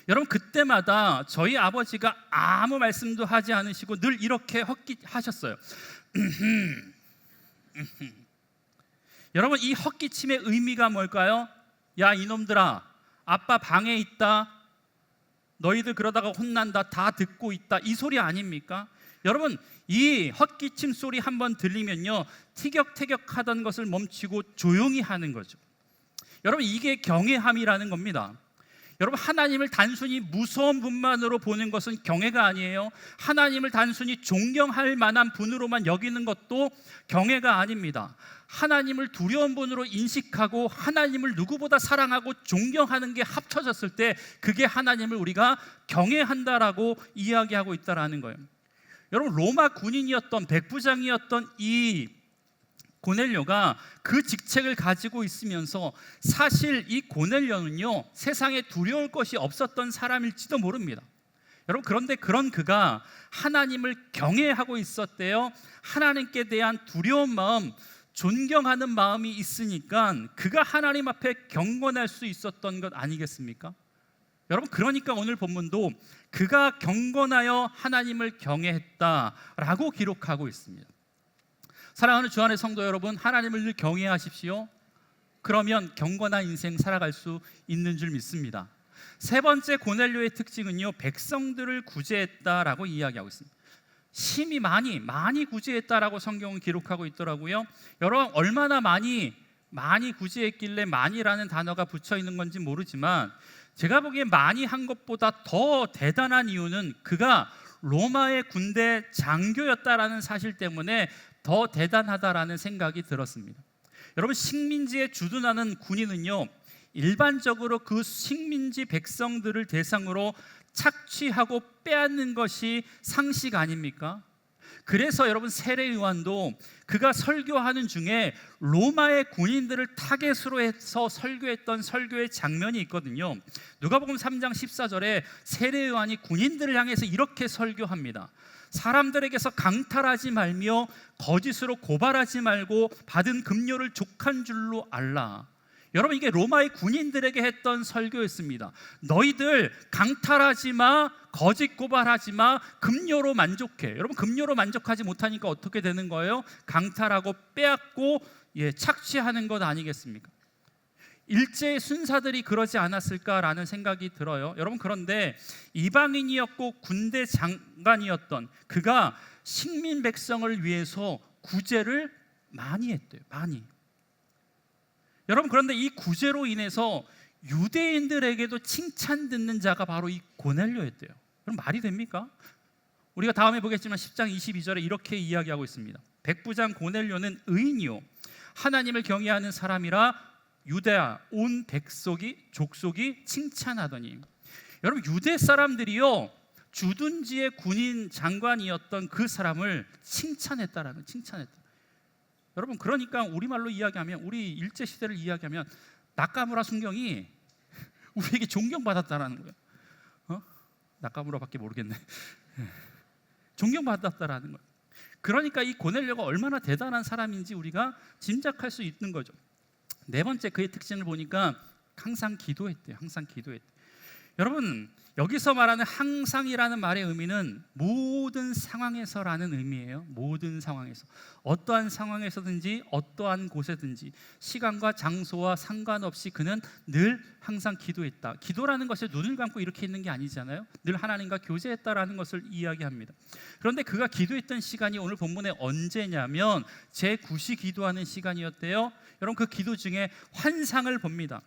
B: 여러분, 그때마다 저희 아버지가 아무 말씀도 하지 않으시고 늘 이렇게 헛기하셨어요. 여러분, 이 헛기침의 의미가 뭘까요? 야, 이놈들아, 아빠 방에 있다, 너희들 그러다가 혼난다, 다 듣고 있다, 이 소리 아닙니까? 여러분, 이 헛기침 소리 한번 들리면요, 티격태격 하던 것을 멈추고 조용히 하는 거죠. 여러분, 이게 경외함이라는 겁니다. 여러분, 하나님을 단순히 무서운 분만으로 보는 것은 경외가 아니에요. 하나님을 단순히 존경할 만한 분으로만 여기는 것도 경외가 아닙니다. 하나님을 두려운 분으로 인식하고 하나님을 누구보다 사랑하고 존경하는 게 합쳐졌을 때 그게 하나님을 우리가 경외한다라고 이야기하고 있다라는 거예요. 여러분, 로마 군인이었던 백부장이었던 이 고넬료가 그 직책을 가지고 있으면서 사실 이 고넬료는요, 세상에 두려울 것이 없었던 사람일지도 모릅니다. 여러분, 그런데 그런 그가 하나님을 경외하고 있었대요. 하나님께 대한 두려운 마음, 존경하는 마음이 있으니까 그가 하나님 앞에 경건할 수 있었던 것 아니겠습니까? 여러분, 그러니까 오늘 본문도 그가 경건하여 하나님을 경외했다라고 기록하고 있습니다. 사랑하는 주 안의 성도 여러분, 하나님을 늘 경외하십시오. 그러면 경건한 인생 살아갈 수 있는 줄 믿습니다. 세 번째 고넬료의 특징은요, 백성들을 구제했다라고 이야기하고 있습니다. 심히 많이 구제했다라고 성경은 기록하고 있더라고요. 여러분, 얼마나 많이 구제했길래 많이라는 단어가 붙여 있는 건지 모르지만 제가 보기에 많이 한 것보다 더 대단한 이유는 그가 로마의 군대 장교였다라는 사실 때문에 더 대단하다라는 생각이 들었습니다. 여러분, 식민지에 주둔하는 군인은요, 일반적으로 그 식민지 백성들을 대상으로 착취하고 빼앗는 것이 상식 아닙니까? 그래서 여러분, 세례요한도 그가 설교하는 중에 로마의 군인들을 타겟으로 해서 설교했던 설교의 장면이 있거든요. 누가복음 3장 14절에 세례요한이 군인들을 향해서 이렇게 설교합니다. 사람들에게서 강탈하지 말며 거짓으로 고발하지 말고 받은 급료를 족한 줄로 알라. 여러분, 이게 로마의 군인들에게 했던 설교였습니다. 너희들 강탈하지 마, 거짓 고발하지 마, 급료로 만족해. 여러분, 급료로 만족하지 못하니까 어떻게 되는 거예요? 강탈하고 빼앗고 착취하는 것 아니겠습니까? 일제의 순사들이 그러지 않았을까라는 생각이 들어요. 여러분, 그런데 이방인이었고 군대 장관이었던 그가 식민 백성을 위해서 구제를 많이 했대요. 많이. 여러분, 그런데 이 구제로 인해서 유대인들에게도 칭찬 듣는 자가 바로 이 고넬료였대요. 그럼 말이 됩니까? 우리가 다음에 보겠지만 10장 22절에 이렇게 이야기하고 있습니다. 백부장 고넬료는 의인이요 하나님을 경외하는 사람이라 유대아 온 족속이 칭찬하더니. 여러분, 유대 사람들이요 주둔지의 군인 장관이었던 그 사람을 칭찬했다. 여러분, 그러니까 우리말로 이야기하면, 우리 일제 시대를 이야기하면 나카무라 순경이 우리에게 존경받았다라는 거예요. 나카무라밖에 모르겠네. 존경받았다라는 거예요. 그러니까 이 고넬료가 얼마나 대단한 사람인지 우리가 짐작할 수 있는 거죠. 네 번째, 그의 특징을 보니까 항상 기도했대요. 여러분, 여기서 말하는 항상이라는 말의 의미는 모든 상황에서라는 의미예요. 모든 상황에서, 어떠한 상황에서든지 어떠한 곳에든지 시간과 장소와 상관없이 그는 늘 항상 기도했다. 기도라는 것이 눈을 감고 이렇게 있는 게 아니잖아요. 늘 하나님과 교제했다라는 것을 이야기합니다. 그런데 그가 기도했던 시간이 오늘 본문에 언제냐면 제9시 기도하는 시간이었대요. 여러분, 그 기도 중에 환상을 봅니다.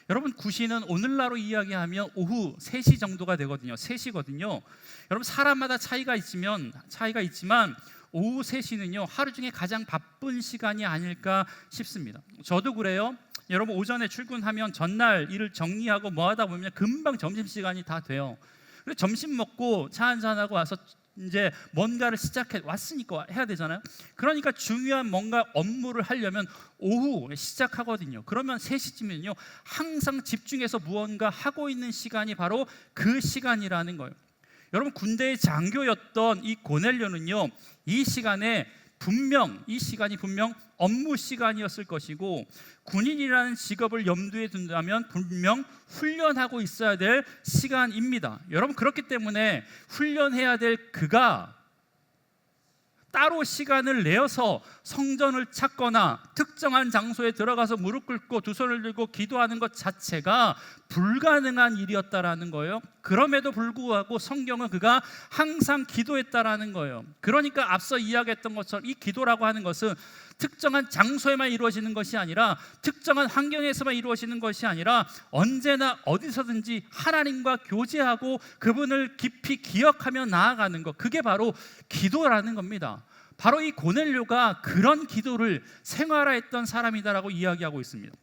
B: 여러분, 9시는 오늘날로 이야기하면 오후 3시 정도가 되거든요. 3시거든요. 여러분, 사람마다 차이가 있지만 오후 3시는요 하루 중에 가장 바쁜 시간이 아닐까 싶습니다. 저도 그래요. 여러분, 오전에 출근하면 전날 일을 정리하고 뭐 하다 보면 금방 점심시간이 다 돼요. 그래서 점심 먹고 차 한잔하고 와서 이제 뭔가를 시작해 왔으니까 해야 되잖아요. 그러니까 중요한 뭔가 업무를 하려면 오후 시작하거든요. 그러면 3시쯤이면요 항상 집중해서 무언가 하고 있는 시간이 바로 그 시간이라는 거예요. 여러분, 군대의 장교였던 이 고넬료는요 이 시간이 분명 업무 시간이었을 것이고, 군인이라는 직업을 염두에 둔다면 분명 훈련하고 있어야 될 시간입니다. 여러분, 그렇기 때문에 훈련해야 될 그가 따로 시간을 내어서 성전을 찾거나 특정한 장소에 들어가서 무릎 꿇고 두 손을 들고 기도하는 것 자체가 불가능한 일이었다라는 거예요. 그럼에도 불구하고 성경은 그가 항상 기도했다라는 거예요. 그러니까 앞서 이야기했던 것처럼 이 기도라고 하는 것은 특정한 장소에만 이루어지는 것이 아니라, 특정한 환경에서만 이루어지는 것이 아니라 언제나 어디서든지 하나님과 교제하고 그분을 깊이 기억하며 나아가는 것, 그게 바로 기도라는 겁니다. 바로 이 고넬료가 그런 기도를 생활화했던 사람이다라고 이야기하고 있습니다.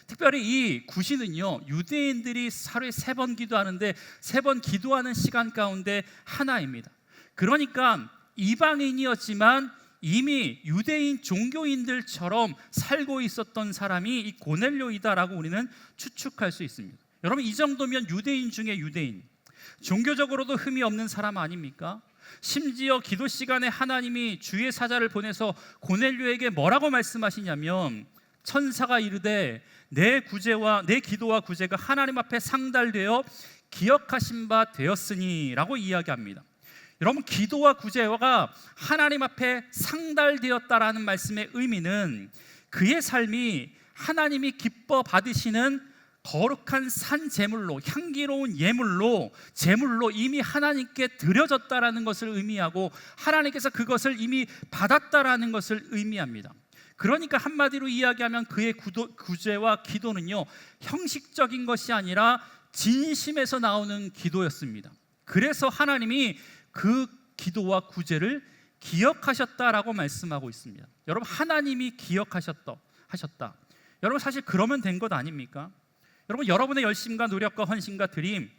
B: 특별히 이 구시는요 유대인들이 하루에 3번 기도하는데 3번 기도하는 시간 가운데 하나입니다. 그러니까 이방인이었지만 이미 유대인 종교인들처럼 살고 있었던 사람이 이 고넬료이다라고 우리는 추측할 수 있습니다. 여러분, 이 정도면 유대인 중에 유대인, 종교적으로도 흠이 없는 사람 아닙니까? 심지어 기도 시간에 하나님이 주의 사자를 보내서 고넬료에게 뭐라고 말씀하시냐면, 천사가 이르되 내 기도와 구제가 하나님 앞에 상달되어 기억하신 바 되었으니 라고 이야기합니다. 여러분, 기도와 구제가 하나님 앞에 상달되었다라는 말씀의 의미는 그의 삶이 하나님이 기뻐 받으시는 거룩한 산 제물로, 향기로운 제물로 이미 하나님께 드려졌다라는 것을 의미하고, 하나님께서 그것을 이미 받았다라는 것을 의미합니다. 그러니까 한마디로 이야기하면 그의 구제와 기도는요 형식적인 것이 아니라 진심에서 나오는 기도였습니다. 그래서 하나님이 그 기도와 구제를 기억하셨다라고 말씀하고 있습니다. 여러분, 하나님이 기억하셨다. 여러분, 사실 그러면 된 것 아닙니까? 여러분, 여러분의 열심과 노력과 헌신과 드림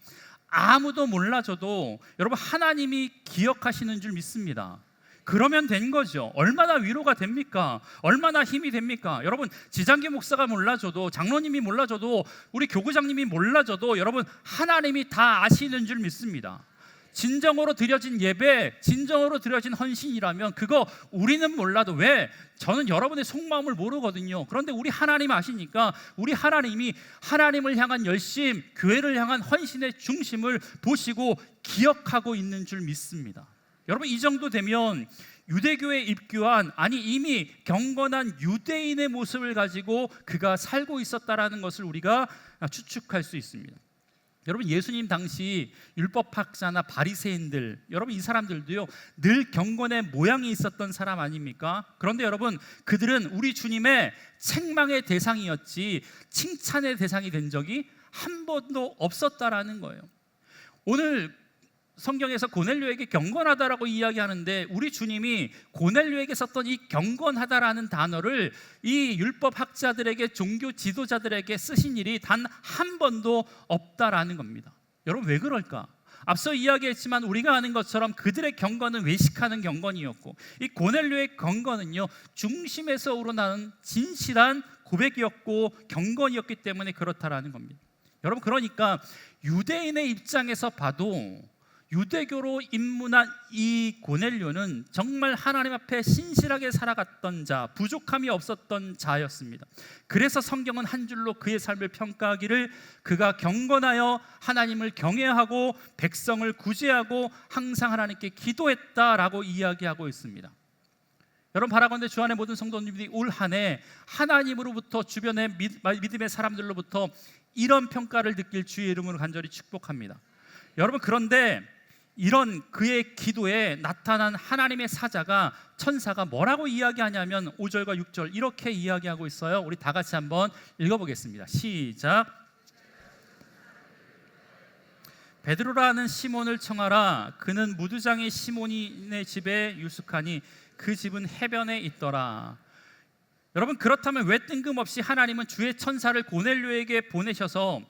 B: 아무도 몰라줘도 여러분 하나님이 기억하시는 줄 믿습니다. 그러면 된 거죠. 얼마나 위로가 됩니까? 얼마나 힘이 됩니까? 여러분, 지장기 목사가 몰라줘도, 장로님이 몰라줘도, 우리 교구장님이 몰라줘도 여러분 하나님이 다 아시는 줄 믿습니다. 진정으로 드려진 예배, 진정으로 드려진 헌신이라면 그거 우리는 몰라도, 왜? 저는 여러분의 속마음을 모르거든요. 그런데 우리 하나님 아시니까 우리 하나님이 하나님을 향한 열심, 교회를 향한 헌신의 중심을 보시고 기억하고 있는 줄 믿습니다. 여러분, 이 정도 되면 유대교에 입교한, 이미 경건한 유대인의 모습을 가지고 그가 살고 있었다라는 것을 우리가 추측할 수 있습니다. 여러분, 예수님 당시 율법학자나 바리새인들, 여러분 이 사람들도요 늘 경건의 모양이 있었던 사람 아닙니까? 그런데 여러분, 그들은 우리 주님의 책망의 대상이었지 칭찬의 대상이 된 적이 한 번도 없었다라는 거예요. 오늘 성경에서 고넬료에게 경건하다라고 이야기하는데, 우리 주님이 고넬료에게 썼던 이 경건하다라는 단어를 이 율법학자들에게, 종교 지도자들에게 쓰신 일이 단 한 번도 없다라는 겁니다. 여러분, 왜 그럴까? 앞서 이야기했지만 우리가 아는 것처럼 그들의 경건은 외식하는 경건이었고, 이 고넬료의 경건은요 중심에서 우러나는 진실한 고백이었고 경건이었기 때문에 그렇다라는 겁니다. 여러분, 그러니까 유대인의 입장에서 봐도 유대교로 입문한 이 고넬료는 정말 하나님 앞에 신실하게 살아갔던 자, 부족함이 없었던 자였습니다. 그래서 성경은 한 줄로 그의 삶을 평가하기를 그가 경건하여 하나님을 경외하고 백성을 구제하고 항상 하나님께 기도했다라고 이야기하고 있습니다. 여러분, 바라건대 주 안의 모든 성도님들이 올 한 해 하나님으로부터, 주변의 믿음의 사람들로부터 이런 평가를 느낄 주의 이름으로 간절히 축복합니다. 여러분, 그런데 이런 그의 기도에 나타난 하나님의 사자가, 천사가 뭐라고 이야기하냐면 5절과 6절 이렇게 이야기하고 있어요. 우리 다 같이 한번 읽어보겠습니다. 시작. 베드로라는 시몬을 청하라. 그는 무두장의 시몬의 집에 유숙하니 그 집은 해변에 있더라. 여러분, 그렇다면 왜 뜬금없이 하나님은 주의 천사를 고넬료에게 보내셔서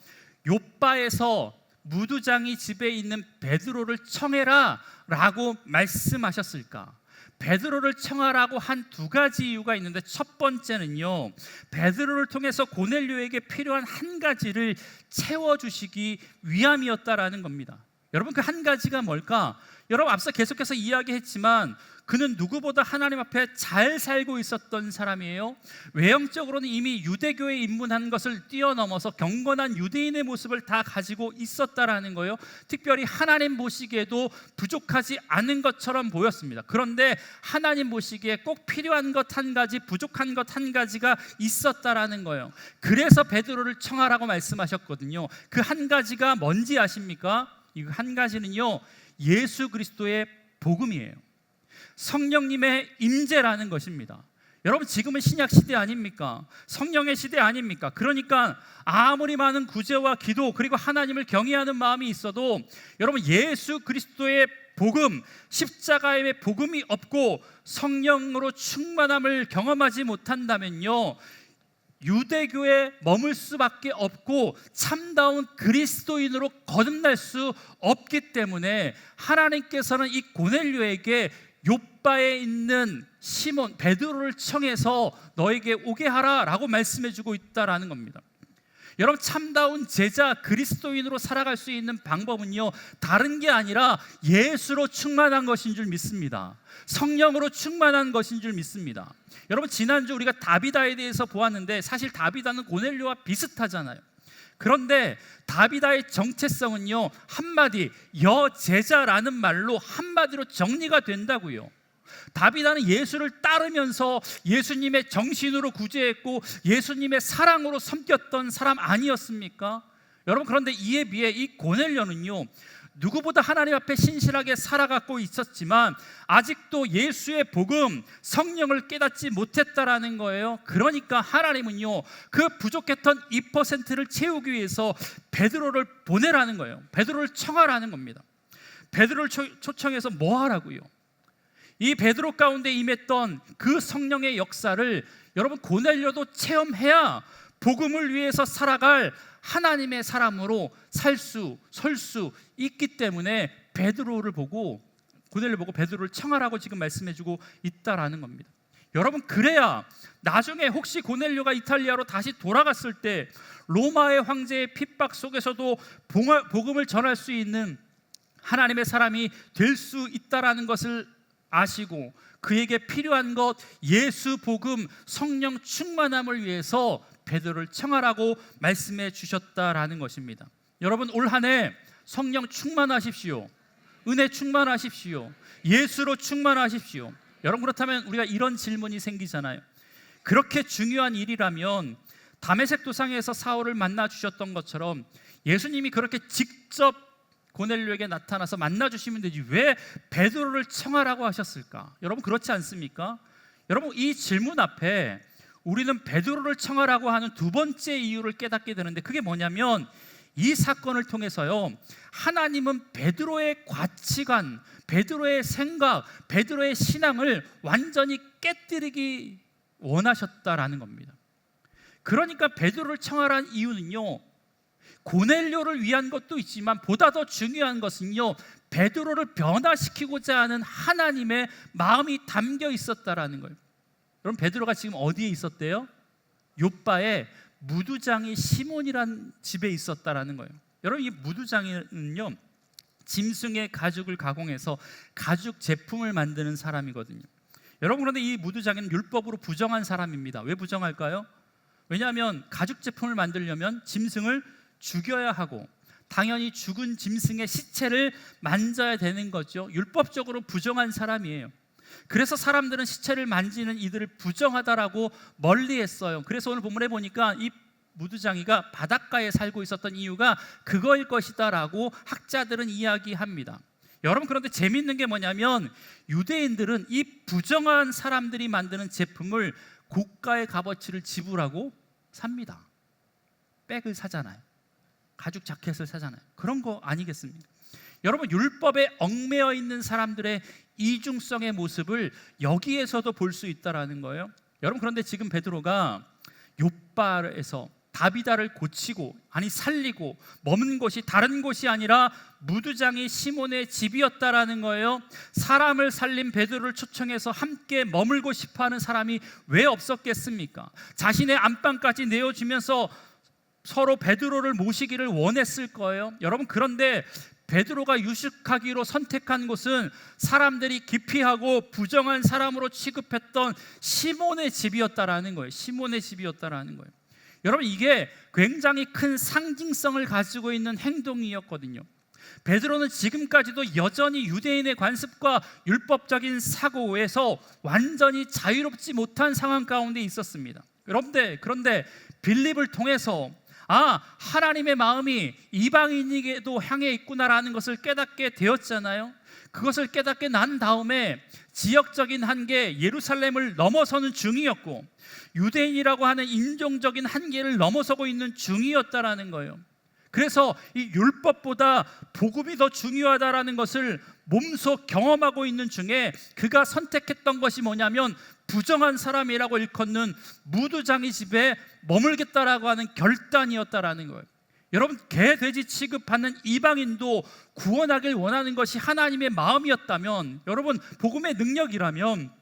B: 욥바에서 무두장이 집에 있는 베드로를 청해라 라고 말씀하셨을까? 베드로를 청하라고 한 두 가지 이유가 있는데, 첫 번째는요, 베드로를 통해서 고넬료에게 필요한 한 가지를 채워주시기 위함이었다라는 겁니다. 여러분, 그 한 가지가 뭘까? 여러분, 앞서 계속해서 이야기했지만 그는 누구보다 하나님 앞에 잘 살고 있었던 사람이에요. 외형적으로는 이미 유대교에 입문한 것을 뛰어넘어서 경건한 유대인의 모습을 다 가지고 있었다라는 거예요. 특별히 하나님 보시기에도 부족하지 않은 것처럼 보였습니다. 그런데 하나님 보시기에 꼭 필요한 것 한 가지, 부족한 것 한 가지가 있었다라는 거예요. 그래서 베드로를 청하라고 말씀하셨거든요. 그 한 가지가 뭔지 아십니까? 이 한 가지는요, 예수 그리스도의 복음이에요. 성령님의 임재라는 것입니다. 여러분, 지금은 신약 시대 아닙니까? 성령의 시대 아닙니까? 그러니까 아무리 많은 구제와 기도, 그리고 하나님을 경외하는 마음이 있어도 여러분, 예수 그리스도의 복음, 십자가의 복음이 없고 성령으로 충만함을 경험하지 못한다면요, 유대교에 머물 수밖에 없고 참다운 그리스도인으로 거듭날 수 없기 때문에 하나님께서는 이 고넬료에게 욥바에 있는 시몬 베드로를 청해서 너에게 오게 하라 라고 말씀해주고 있다라는 겁니다. 여러분, 참다운 제자 그리스도인으로 살아갈 수 있는 방법은요, 다른 게 아니라 예수로 충만한 것인 줄 믿습니다. 성령으로 충만한 것인 줄 믿습니다. 여러분, 지난주 우리가 다비다에 대해서 보았는데 사실 다비다는 고넬료와 비슷하잖아요. 그런데 다비다의 정체성은요, 한마디 여제자라는 말로 한마디로 정리가 된다고요. 다비다는 예수를 따르면서 예수님의 정신으로 구제했고 예수님의 사랑으로 섬겼던 사람 아니었습니까? 여러분, 그런데 이에 비해 이 고넬료는요, 누구보다 하나님 앞에 신실하게 살아가고 있었지만 아직도 예수의 복음, 성령을 깨닫지 못했다라는 거예요. 그러니까 하나님은요, 그 부족했던 2%를 채우기 위해서 베드로를 보내라는 거예요. 베드로를 청하라는 겁니다. 베드로를 초청해서 뭐 하라고요? 이 베드로 가운데 임했던 그 성령의 역사를 여러분, 고넬료도 체험해야 복음을 위해서 살아갈 하나님의 사람으로 설 수 있기 때문에 베드로를 보고, 고넬료 보고 베드로를 청하라고 지금 말씀해주고 있다라는 겁니다. 여러분, 그래야 나중에 혹시 고넬료가 이탈리아로 다시 돌아갔을 때 로마의 황제의 핍박 속에서도 복음을 전할 수 있는 하나님의 사람이 될 수 있다라는 것을 아시고 그에게 필요한 것 예수 복음, 성령 충만함을 위해서 베드로를 청하라고 말씀해 주셨다라는 것입니다. 여러분, 올 한 해 성령 충만하십시오. 은혜 충만하십시오. 예수로 충만하십시오. 여러분, 그렇다면 우리가 이런 질문이 생기잖아요. 그렇게 중요한 일이라면 다메섹 도상에서 사울을 만나 주셨던 것처럼 예수님이 그렇게 직접 고넬료에게 나타나서 만나 주시면 되지 왜 베드로를 청하라고 하셨을까? 여러분, 그렇지 않습니까? 여러분, 이 질문 앞에 우리는 베드로를 청하라고 하는 두 번째 이유를 깨닫게 되는데, 그게 뭐냐면 이 사건을 통해서요, 하나님은 베드로의 가치관, 베드로의 생각, 베드로의 신앙을 완전히 깨뜨리기 원하셨다라는 겁니다. 그러니까 베드로를 청하라는 이유는요, 고넬료를 위한 것도 있지만 보다 더 중요한 것은요, 베드로를 변화시키고자 하는 하나님의 마음이 담겨 있었다라는 거예요. 여러분, 베드로가 지금 어디에 있었대요? 욥바에 무두장이 시몬이란 집에 있었다라는 거예요. 여러분, 이 무두장이는요, 짐승의 가죽을 가공해서 가죽 제품을 만드는 사람이거든요. 여러분, 그런데 이 무두장이는 율법으로 부정한 사람입니다. 왜 부정할까요? 왜냐하면 가죽 제품을 만들려면 짐승을 죽여야 하고 당연히 죽은 짐승의 시체를 만져야 되는 거죠. 율법적으로 부정한 사람이에요. 그래서 사람들은 시체를 만지는 이들을 부정하다라고 멀리했어요. 그래서 오늘 본문에 보니까 이 무두장이가 바닷가에 살고 있었던 이유가 그거일 것이다라고 학자들은 이야기합니다. 여러분, 그런데 재미있는 게 뭐냐면 유대인들은 이 부정한 사람들이 만드는 제품을 고가의 값어치를 지불하고 삽니다. 백을 사잖아요. 가죽 자켓을 사잖아요. 그런 거 아니겠습니까? 여러분, 율법에 얽매여 있는 사람들의 이중성의 모습을 여기에서도 볼 수 있다라는 거예요. 여러분, 그런데 지금 베드로가 욥바에서 다비다를 고치고, 아니 살리고 머문 곳이 다른 곳이 아니라 무두장이 시몬의 집이었다라는 거예요. 사람을 살린 베드로를 초청해서 함께 머물고 싶어하는 사람이 왜 없었겠습니까? 자신의 안방까지 내어주면서 서로 베드로를 모시기를 원했을 거예요. 여러분, 그런데 베드로가 유숙하기로 선택한 곳은 사람들이 기피하고 부정한 사람으로 취급했던 시몬의 집이었다라는 거예요. 시몬의 집이었다라는 거예요. 여러분, 이게 굉장히 큰 상징성을 가지고 있는 행동이었거든요. 베드로는 지금까지도 여전히 유대인의 관습과 율법적인 사고에서 완전히 자유롭지 못한 상황 가운데 있었습니다. 그런데 빌립을 통해서 하나님의 마음이 이방인에게도 향해 있구나라는 것을 깨닫게 되었잖아요. 그것을 깨닫게 난 다음에 지역적인 한계, 예루살렘을 넘어서는 중이었고 유대인이라고 하는 인종적인 한계를 넘어서고 있는 중이었다라는 거예요. 그래서 이 율법보다 복음이 더 중요하다라는 것을 몸소 경험하고 있는 중에 그가 선택했던 것이 뭐냐면 부정한 사람이라고 일컫는 무두장이 집에 머물겠다라고 하는 결단이었다라는 거예요. 여러분, 개, 돼지 취급하는 이방인도 구원하길 원하는 것이 하나님의 마음이었다면, 여러분, 복음의 능력이라면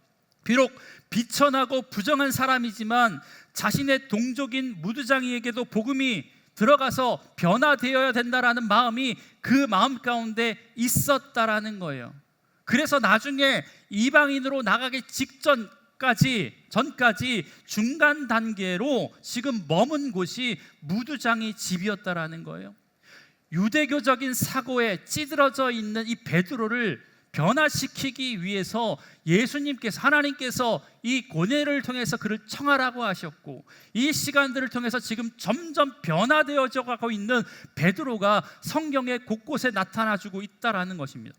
B: 비록 비천하고 부정한 사람이지만 자신의 동족인 무두장이에게도 복음이 들어가서 변화되어야 된다라는 마음이 그 마음 가운데 있었다라는 거예요. 그래서 나중에 이방인으로 나가기 전까지 중간 단계로 지금 머문 곳이 무두장이 집이었다라는 거예요. 유대교적인 사고에 찌들어져 있는 이 베드로를 변화시키기 위해서 하나님께서 이 고뇌를 통해서 그를 청하라고 하셨고, 이 시간들을 통해서 지금 점점 변화되어져 가고 있는 베드로가 성경의 곳곳에 나타나주고 있다라는 것입니다.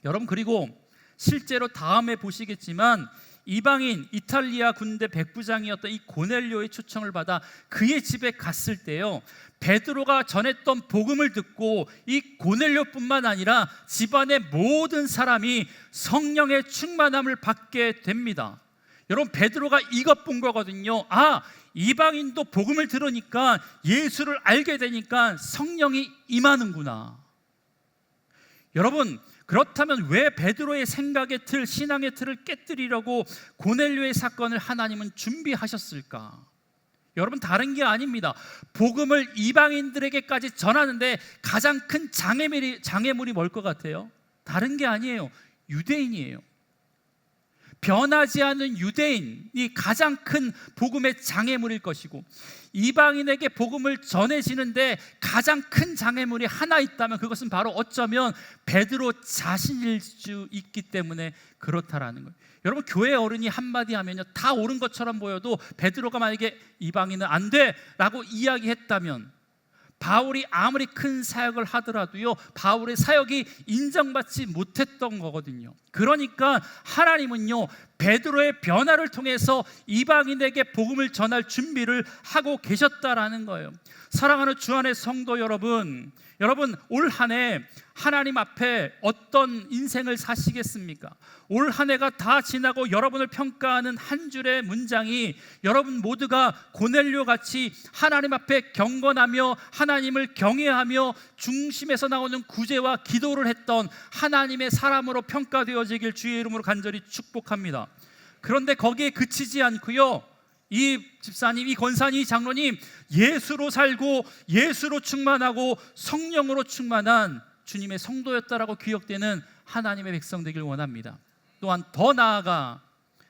B: 여러분, 그리고 실제로 다음에 보시겠지만 이방인 이탈리아 군대 백부장이었던 이 고넬료의 초청을 받아 그의 집에 갔을 때요, 베드로가 전했던 복음을 듣고 이 고넬료뿐만 아니라 집안의 모든 사람이 성령의 충만함을 받게 됩니다. 여러분, 베드로가 이것 본 거거든요. 이방인도 복음을 들으니까, 예수를 알게 되니까 성령이 임하는구나. 여러분, 그렇다면 왜 베드로의 생각의 틀, 신앙의 틀을 깨뜨리려고 고넬료의 사건을 하나님은 준비하셨을까? 여러분, 다른 게 아닙니다. 복음을 이방인들에게까지 전하는데 가장 큰 장애물이 뭘 것 같아요? 다른 게 아니에요. 유대인이에요. 변하지 않은 유대인이 가장 큰 복음의 장애물일 것이고, 이방인에게 복음을 전해지는데 가장 큰 장애물이 하나 있다면 그것은 바로 어쩌면 베드로 자신일 수 있기 때문에 그렇다라는 거예요. 여러분, 교회 어른이 한마디 하면요, 다 옳은 것처럼 보여도 베드로가 만약에 이방인은 안 돼 라고 이야기했다면, 바울이 아무리 큰 사역을 하더라도요, 바울의 사역이 인정받지 못했던 거거든요. 그러니까 하나님은요, 베드로의 변화를 통해서 이방인에게 복음을 전할 준비를 하고 계셨다라는 거예요. 사랑하는 주 안의 성도 여러분, 올 한 해 하나님 앞에 어떤 인생을 사시겠습니까? 올 한 해가 다 지나고 여러분을 평가하는 한 줄의 문장이 여러분 모두가 고넬료 같이 하나님 앞에 경건하며 하나님을 경외하며 중심에서 나오는 구제와 기도를 했던 하나님의 사람으로 평가되어지길 주의 이름으로 간절히 축복합니다. 그런데 거기에 그치지 않고요, 이 집사님, 이 권사님, 이 장로님, 예수로 살고 예수로 충만하고 성령으로 충만한 주님의 성도였다라고 기억되는 하나님의 백성 되길 원합니다. 또한 더 나아가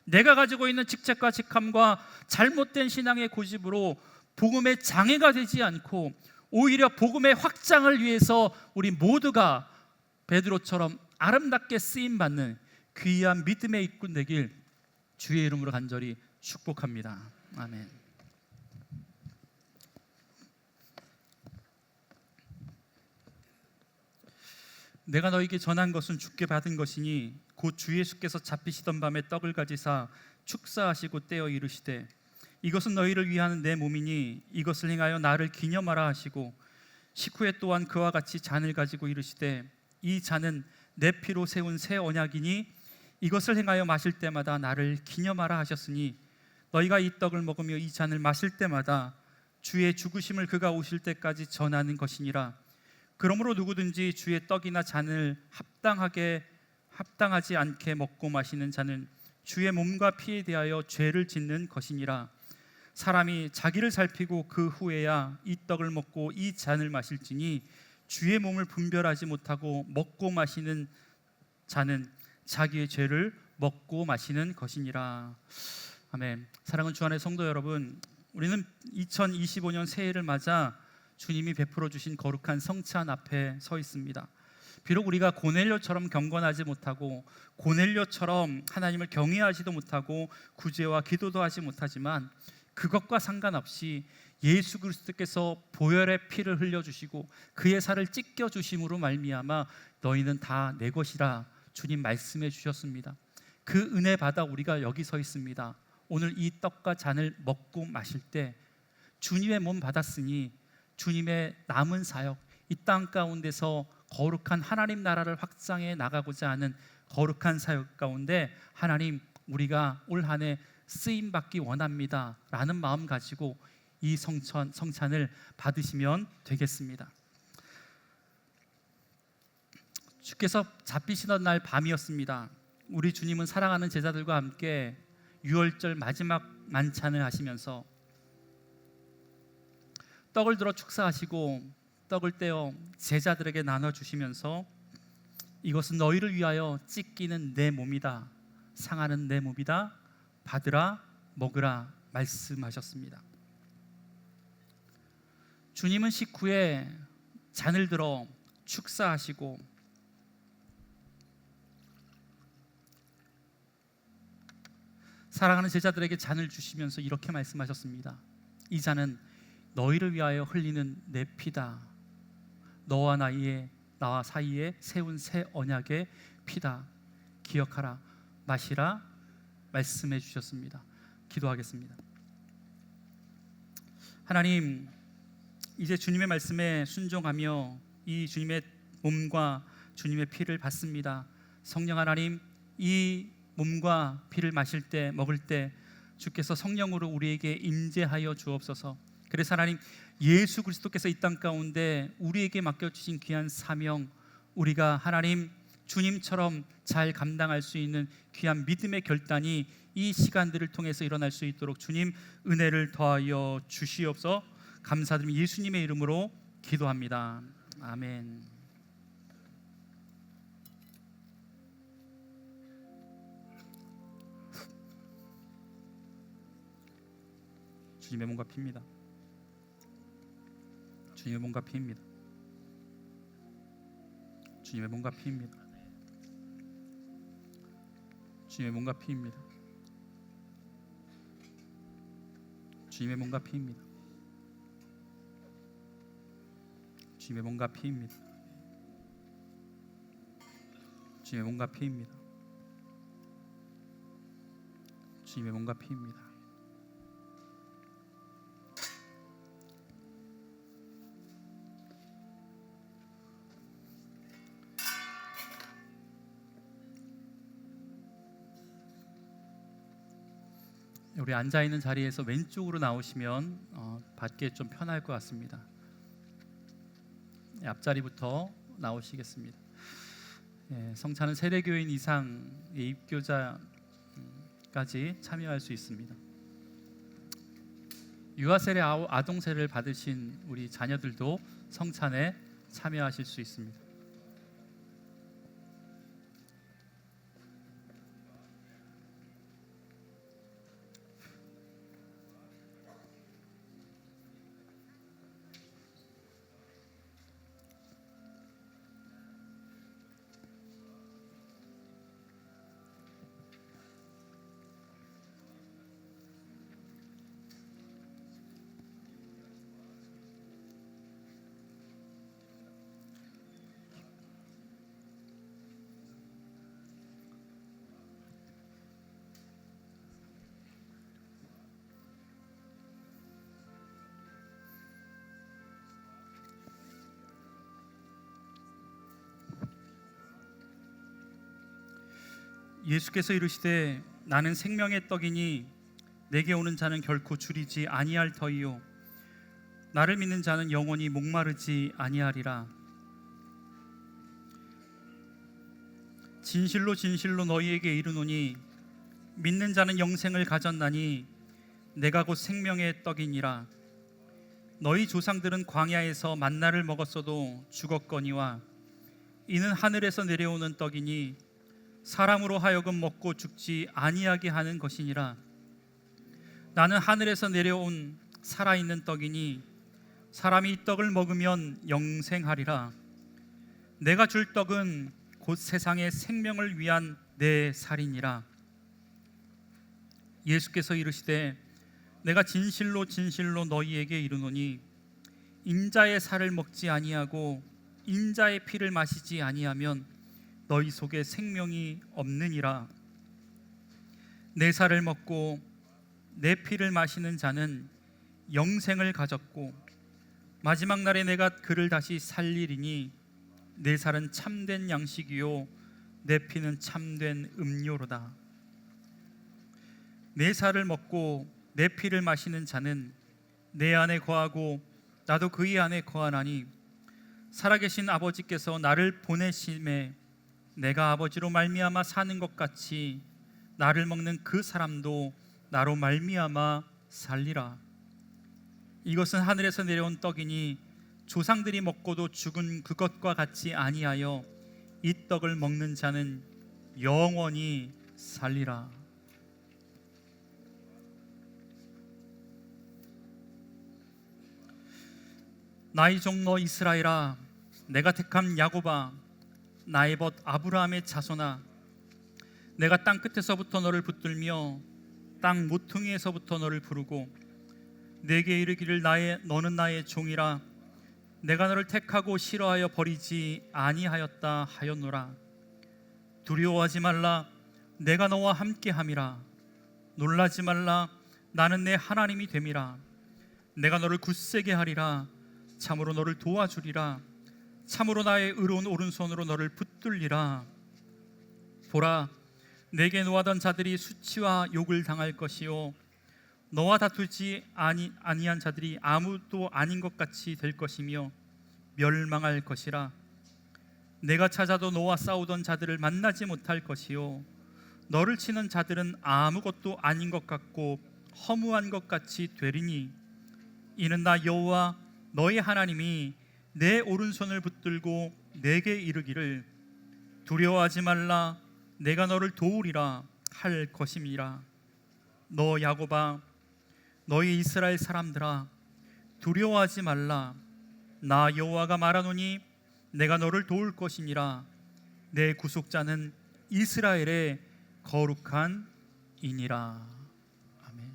B: 내가 가지고 있는 직책과 직함과 잘못된 신앙의 고집으로 복음의 장애가 되지 않고 오히려 복음의 확장을 위해서 우리 모두가 베드로처럼 아름답게 쓰임받는 귀한 믿음의 일꾼 되길 주의 이름으로 간절히 축복합니다. 아멘. 내가 너에게 전한 것은 주께 받은 것이니 곧 주 예수께서 잡히시던 밤에 떡을 가지사 축사하시고 떼어 이르시되 이것은 너희를 위하는 내 몸이니 이것을 행하여 나를 기념하라 하시고 식후에 또한 그와 같이 잔을 가지고 이르시되 이 잔은 내 피로 세운 새 언약이니 이것을 행하여 마실 때마다 나를 기념하라 하셨으니 너희가 이 떡을 먹으며 이 잔을 마실 때마다
F: 주의 죽으심을 그가 오실 때까지 전하는 것이니라. 그러므로 누구든지 주의 떡이나 잔을 합당하지 않게 먹고 마시는 자는 주의 몸과 피에 대하여 죄를 짓는 것이니라. 사람이 자기를 살피고 그 후에야 이 떡을 먹고 이 잔을 마실지니 주의 몸을 분별하지 못하고 먹고 마시는 자는 자기의 죄를 먹고 마시는 것이니라. 아멘. 사랑하는 주 안의 성도 여러분, 우리는 2025년 새해를 맞아 주님이 베풀어 주신 거룩한 성찬 앞에 서 있습니다. 비록 우리가 고넬료처럼 경건하지 못하고 고넬료처럼 하나님을 경외하지도 못하고 구제와 기도도 하지 못하지만 그것과 상관없이 예수 그리스도께서 보혈의 피를 흘려주시고 그의 살을 찢겨주심으로 말미암아 너희는 다 내 것이라 주님 말씀해 주셨습니다. 그 은혜 받아 우리가 여기 서 있습니다. 오늘 이 떡과 잔을 먹고 마실 때 주님의 몸 받았으니 주님의 남은 사역, 이 땅 가운데서 거룩한 하나님 나라를 확장해 나가고자 하는 거룩한 사역 가운데 하나님, 우리가 올 한 해 쓰임 받기 원합니다 라는 마음 가지고 이 성찬을 받으시면 되겠습니다. 주께서 잡히시던 날 밤이었습니다. 우리 주님은 사랑하는 제자들과 함께 유월절 마지막 만찬을 하시면서 떡을 들어 축사하시고 떡을 떼어 제자들에게 나눠주시면서 이것은 너희를 위하여 찢기는 내 몸이다, 상하는 내 몸이다, 받으라 먹으라 말씀하셨습니다. 주님은 식후에 잔을 들어 축사하시고 사랑하는 제자들에게 잔을 주시면서 이렇게 말씀하셨습니다. 이 잔은 너희를 위하여 흘리는 내 피다. 너와 나와 사이에 세운 새 언약의 피다. 기억하라, 마시라 말씀해 주셨습니다. 기도하겠습니다. 하나님, 이제 주님의 말씀에 순종하며 이 주님의 몸과 주님의 피를 받습니다. 성령 하나님, 이 몸과 피를 마실 때, 먹을 때 주께서 성령으로 우리에게 임재하여 주옵소서. 그래서 하나님, 예수 그리스도께서 이 땅 가운데 우리에게 맡겨주신 귀한 사명, 우리가 하나님 주님처럼 잘 감당할 수 있는 귀한 믿음의 결단이 이 시간들을 통해서 일어날 수 있도록 주님 은혜를 더하여 주시옵소서. 감사드리며 예수님의 이름으로 기도합니다. 아멘. 주님의 몸과 피입니다. 주님의 몸과 피입니다. 주님의 몸과 피입니다. 주님의 몸과 피입니다. 주님의 몸과 피입니다. 주님의 몸과 피입니다. 주님의 몸과 피입니다. 주님의 몸과 피입니다. 우리 앉아 있는 자리에서 왼쪽으로 나오시면 받기에 좀 편할 것 같습니다. 앞자리부터 나오시겠습니다. 성찬은 세례교인 이상 입교자까지 참여할 수 있습니다. 유아세례 아동세례를 받으신 우리 자녀들도 성찬에 참여하실 수 있습니다. 예수께서 이르시되 나는 생명의 떡이니 내게 오는 자는 결코 줄이지 아니할 터이요 나를 믿는 자는 영원히 목마르지 아니하리라. 진실로 진실로 너희에게 이르노니 믿는 자는 영생을 가졌나니 내가 곧 생명의 떡이니라. 너희 조상들은 광야에서 만나를 먹었어도 죽었거니와 이는 하늘에서 내려오는 떡이니 사람으로 하여금 먹고 죽지 아니하게 하는 것이니라. 나는 하늘에서 내려온 살아있는 떡이니 사람이 이 떡을 먹으면 영생하리라. 내가 줄 떡은 곧 세상의 생명을 위한 내 살이니라. 예수께서 이르시되 내가 진실로 진실로 너희에게 이르노니 인자의 살을 먹지 아니하고 인자의 피를 마시지 아니하면 너희 속에 생명이 없느니라. 내 살을 먹고 내 피를 마시는 자는 영생을 가졌고 마지막 날에 내가 그를 다시 살리리니 내 살은 참된 양식이요 내 피는 참된 음료로다. 내 살을 먹고 내 피를 마시는 자는 내 안에 거하고 나도 그의 안에 거하나니 살아계신 아버지께서 나를 보내심에 내가 아버지로 말미암아 사는 것 같이 나를 먹는 그 사람도 나로 말미암아 살리라. 이것은 하늘에서 내려온 떡이니 조상들이 먹고도 죽은 그것과 같이 아니하여 이 떡을 먹는 자는 영원히 살리라. 나의 종너 이스라엘아, 내가 택한 야곱아, 나의 벗 아브라함의 자손아, 내가 땅 끝에서부터 너를 붙들며 땅 모퉁이에서부터 너를 부르고 내게 이르기를 너는 나의 종이라. 내가 너를 택하고 싫어하여 버리지 아니하였다 하였노라. 두려워하지 말라, 내가 너와 함께함이라. 놀라지 말라, 나는 내 하나님이 됨이라. 내가 너를 굳세게 하리라. 참으로 너를 도와주리라. 참으로 나의 의로운 오른손으로 너를 붙들리라. 보라, 내게 노하던 자들이 수치와 욕을 당할 것이요 너와 다투지 아니한 자들이 아무도 아닌 것 같이 될 것이며 멸망할 것이라. 내가 찾아도 너와 싸우던 자들을 만나지 못할 것이요 너를 치는 자들은 아무것도 아닌 것 같고 허무한 것 같이 되리니 이는 나 여호와 너의 하나님이 내 오른손을 붙들고 내게 이르기를 두려워하지 말라, 내가 너를 도우리라 할 것임이라. 너 야곱아, 너희 이스라엘 사람들아, 두려워하지 말라. 나 여호와가 말하노니 내가 너를 도울 것이니라. 내 구속자는 이스라엘의 거룩한 이니라. 아멘.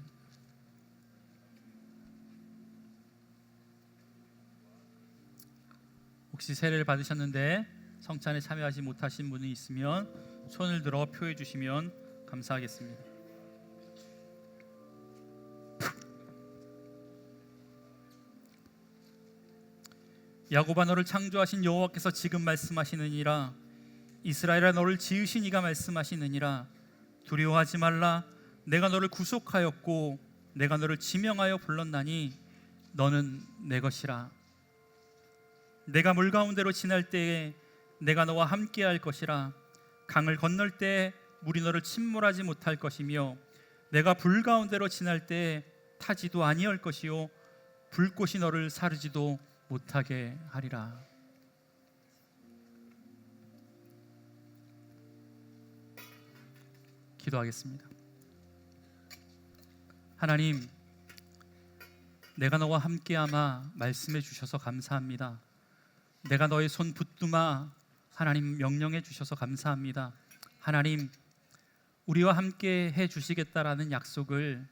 F: 혹시 세례를 받으셨는데 성찬에 참여하지 못하신 분이 있으면 손을 들어 표해 주시면 감사하겠습니다. 야곱아, 너를 창조하신 여호와께서 지금 말씀하시느니라. 이스라엘아, 너를 지으신 이가 말씀하시느니라. 두려워하지 말라, 내가 너를 구속하였고 내가 너를 지명하여 불렀나니 너는 내 것이라. 내가 물 가운데로 지날 때에 내가 너와 함께할 것이라. 강을 건널 때에 물이 너를 침몰하지 못할 것이며 내가 불 가운데로 지날 때에 타지도 아니할 것이요 불꽃이 너를 사르지도 못하게 하리라. 기도하겠습니다. 하나님, 내가 너와 함께하마 말씀해 주셔서 감사합니다. 내가 너의 손 붙드마 하나님 명령해 주셔서 감사합니다. 하나님, 우리와 함께 해 주시겠다라는 약속을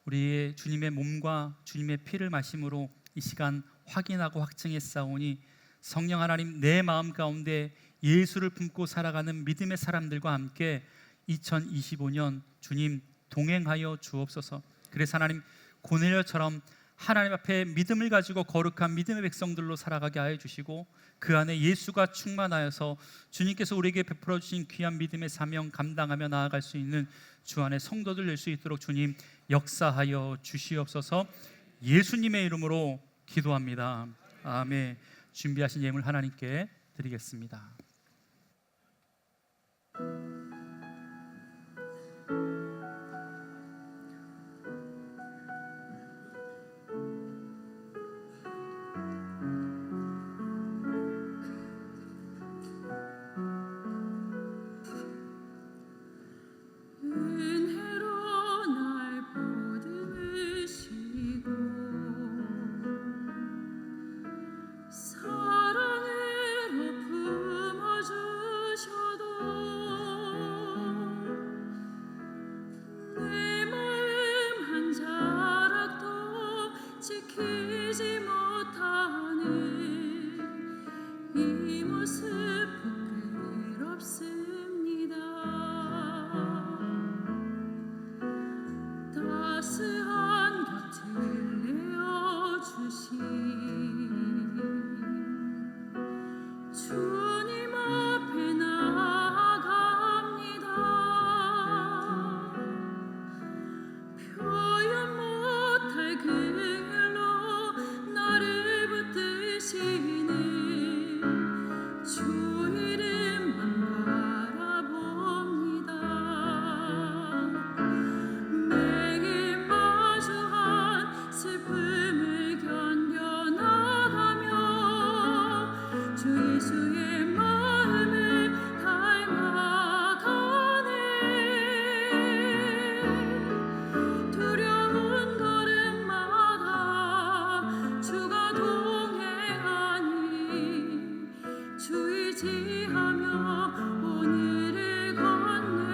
F: 우리의 주님의 몸과 주님의 피를 마심으로 이 시간 확인하고 확증했사오니 성령 하나님, 내 마음 가운데 예수를 품고 살아가는 믿음의 사람들과 함께 2025년 주님 동행하여 주옵소서. 그래서 하나님, 고넬료처럼 하나님 앞에 믿음을 가지고 거룩한 믿음의 백성들로 살아가게 하여 주시고 그 안에 예수가 충만하여서 주님께서 우리에게 베풀어 주신 귀한 믿음의 사명 감당하며 나아갈 수 있는 주 안에 성도들 될 수 있도록 주님 역사하여 주시옵소서. 예수님의 이름으로 기도합니다. 아멘. 준비하신 예물 하나님께 드리겠습니다.
G: 은혜로 날 보듬으시고 사랑으로 품어주셔도 내 마음 한 자락도 지키지 못하는 이 모습 부끄럽습니다. 따스한 곁을 내어주신 주님 앞에 나아갑니다. 표현 못할 긍휼로 나를 붙드시는 주 이름만 바라봅니다. 매일 마주한 슬픔을 견뎌나가며 주 예수의 마음을 닮아가네. 두려운 걸음마다 주가 동행하니 주 의지하며 오늘을 건네.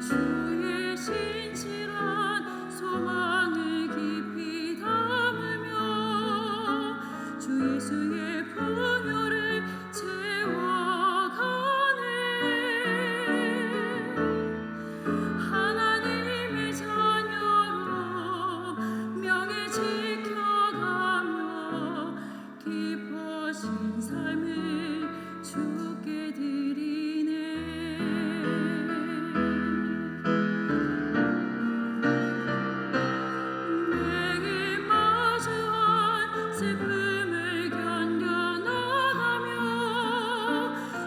G: 주의 신실한 소망을 깊이 담으며 주 예수의 풍요를 채워가네. 하나님의 자녀로 명예 지켜가며 깊어진 삶을 주께 드리네. 매일 마주한 슬픔을 견뎌나가며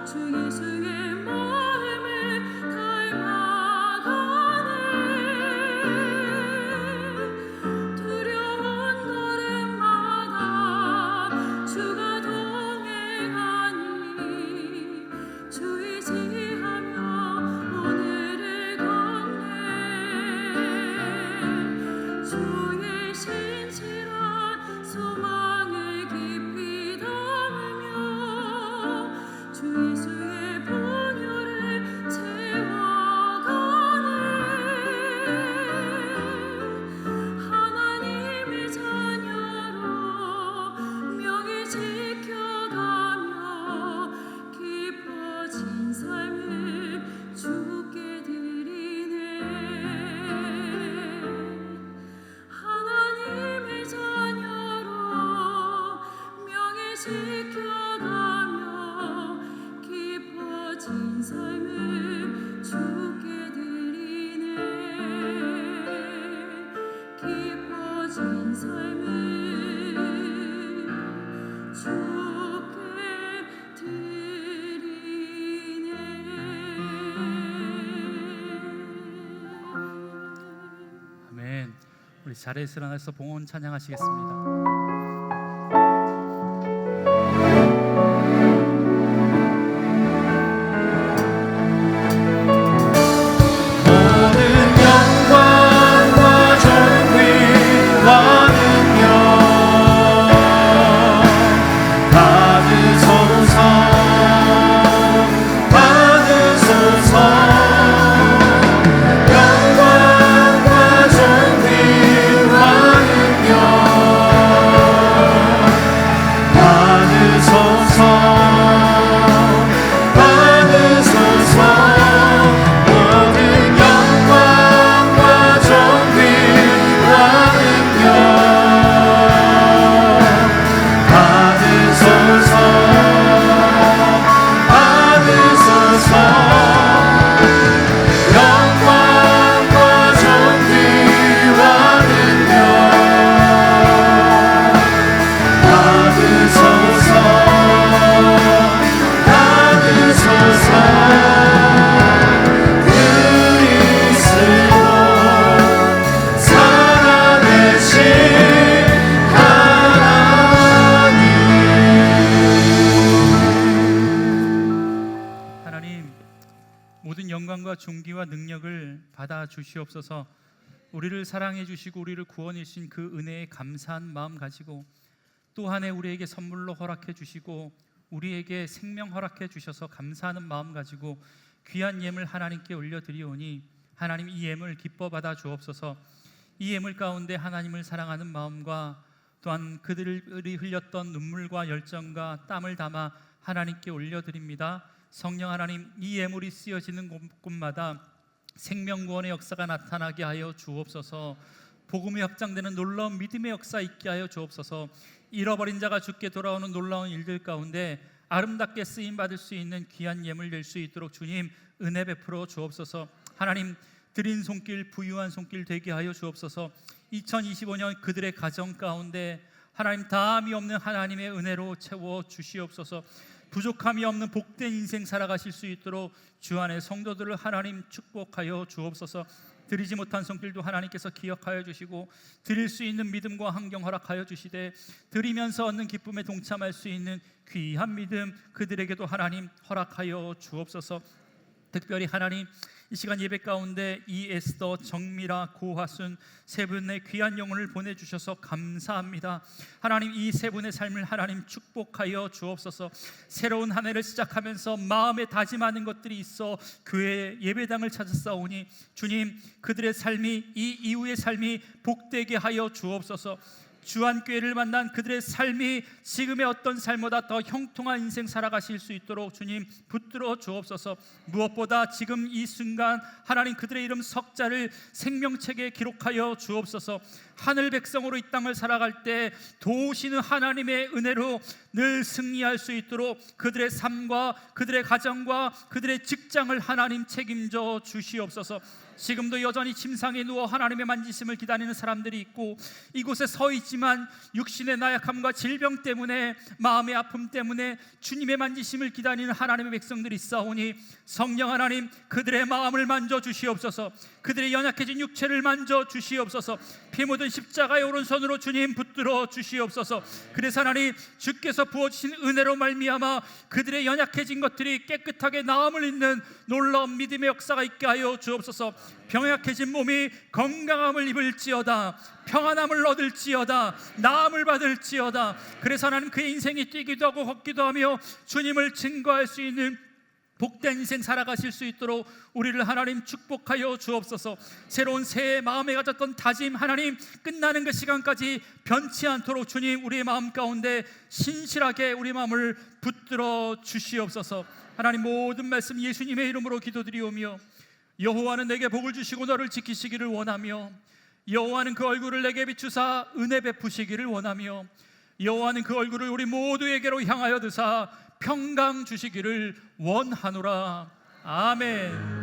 G: 주 예수의 마음을 닮아가네. 두려운 걸음마다 주가 동행하니 주 의지하며 오늘을 건네. 주의 신실한 소망을 깊이 담으며 주 예수의 풍요를 채워가네. 하나님의 자녀로 명예 지켜가며 깊어진 삶을 주께 드리네. 하나님의 자녀로 명예 지켜가며 깊어진 삶을 주께 드리네. 깊어진 삶을 주께 드리네.
F: 아멘. 우리 자리에서 일어나서 봉헌 찬양하시겠습니다.
C: 모든 영광과 존귀와 능력 받으소서. 받으소서. 영광과 존귀와 능력
F: 존귀와 능력을 받아 주시옵소서. 우리를 사랑해 주시고 우리를 구원해 주신 그 은혜에 감사한 마음 가지고 또 한 해 우리에게 선물로 허락해 주시고 우리에게 생명 허락해 주셔서 감사하는 마음 가지고 귀한 예물 하나님께 올려드리오니 하나님 이 예물 기뻐 받아 주옵소서. 이 예물 가운데 하나님을 사랑하는 마음과 또한 그들이 흘렸던 눈물과 열정과 땀을 담아 하나님께 올려드립니다. 성령 하나님, 이 예물이 쓰여지는 곳마다 생명구원의 역사가 나타나게 하여 주옵소서. 복음이 확장되는 놀라운 믿음의 역사 있게 하여 주옵소서. 잃어버린 자가 주께 돌아오는 놀라운 일들 가운데 아름답게 쓰임 받을 수 있는 귀한 예물 될 수 있도록 주님 은혜 베풀어 주옵소서. 하나님, 드린 손길 부유한 손길 되게 하여 주옵소서. 2025년 그들의 가정 가운데 하나님 다함이 없는 하나님의 은혜로 채워 주시옵소서. 부족함이 없는 복된 인생 살아가실 수 있도록 주 안에 성도들을 하나님 축복하여 주옵소서. 드리지 못한 손길도 하나님께서 기억하여 주시고 드릴 수 있는 믿음과 환경 허락하여 주시되 드리면서 얻는 기쁨에 동참할 수 있는 귀한 믿음 그들에게도 하나님 허락하여 주옵소서. 특별히 하나님 이 시간 예배 가운데 이 에스더, 정미라, 고화순 세 분의 귀한 영혼을 보내주셔서 감사합니다. 하나님 이 세 분의 삶을 하나님 축복하여 주옵소서. 새로운 한 해를 시작하면서 마음에 다짐하는 것들이 있어 교회 예배당을 찾았사오니 주님 그들의 삶이 이 이후의 삶이 복되게 하여 주옵소서. 주안교회를 만난 그들의 삶이 지금의 어떤 삶보다 더 형통한 인생 살아가실 수 있도록 주님 붙들어 주옵소서. 무엇보다 지금 이 순간 하나님 그들의 이름 석자를 생명책에 기록하여 주옵소서. 하늘 백성으로 이 땅을 살아갈 때 도우시는 하나님의 은혜로 늘 승리할 수 있도록 그들의 삶과 그들의 가정과 그들의 직장을 하나님 책임져 주시옵소서. 지금도 여전히 침상에 누워 하나님의 만지심을 기다리는 사람들이 있고 이곳에 서 있지만 육신의 나약함과 질병 때문에 마음의 아픔 때문에 주님의 만지심을 기다리는 하나님의 백성들이 있사오니 성령 하나님 그들의 마음을 만져 주시옵소서. 그들의 연약해진 육체를 만져 주시옵소서. 피 묻은 십자가의 오른손으로 주님 붙들어 주시옵소서. 그래서 하나님 주께서 부어주신 은혜로 말미암아 그들의 연약해진 것들이 깨끗하게 나음을 잇는 놀라운 믿음의 역사가 있게 하여 주옵소서. 병약해진 몸이 건강함을 입을지어다, 평안함을 얻을지어다, 나음을 받을지어다. 그래서 하나님 그의 인생이 뛰기도 하고 걷기도 하며 주님을 증거할 수 있는 복된 인생 살아가실 수 있도록 우리를 하나님 축복하여 주옵소서. 새로운 새해 마음에 가졌던 다짐 하나님 끝나는 그 시간까지 변치 않도록 주님 우리의 마음 가운데 신실하게 우리 마음을 붙들어 주시옵소서. 하나님 모든 말씀 예수님의 이름으로 기도드리오며 여호와는 내게 복을 주시고 너를 지키시기를 원하며 여호와는 그 얼굴을 내게 비추사 은혜 베푸시기를 원하며 여호와는 그 얼굴을 우리 모두에게로 향하여 드사 평강 주시기를 원하노라. 아멘.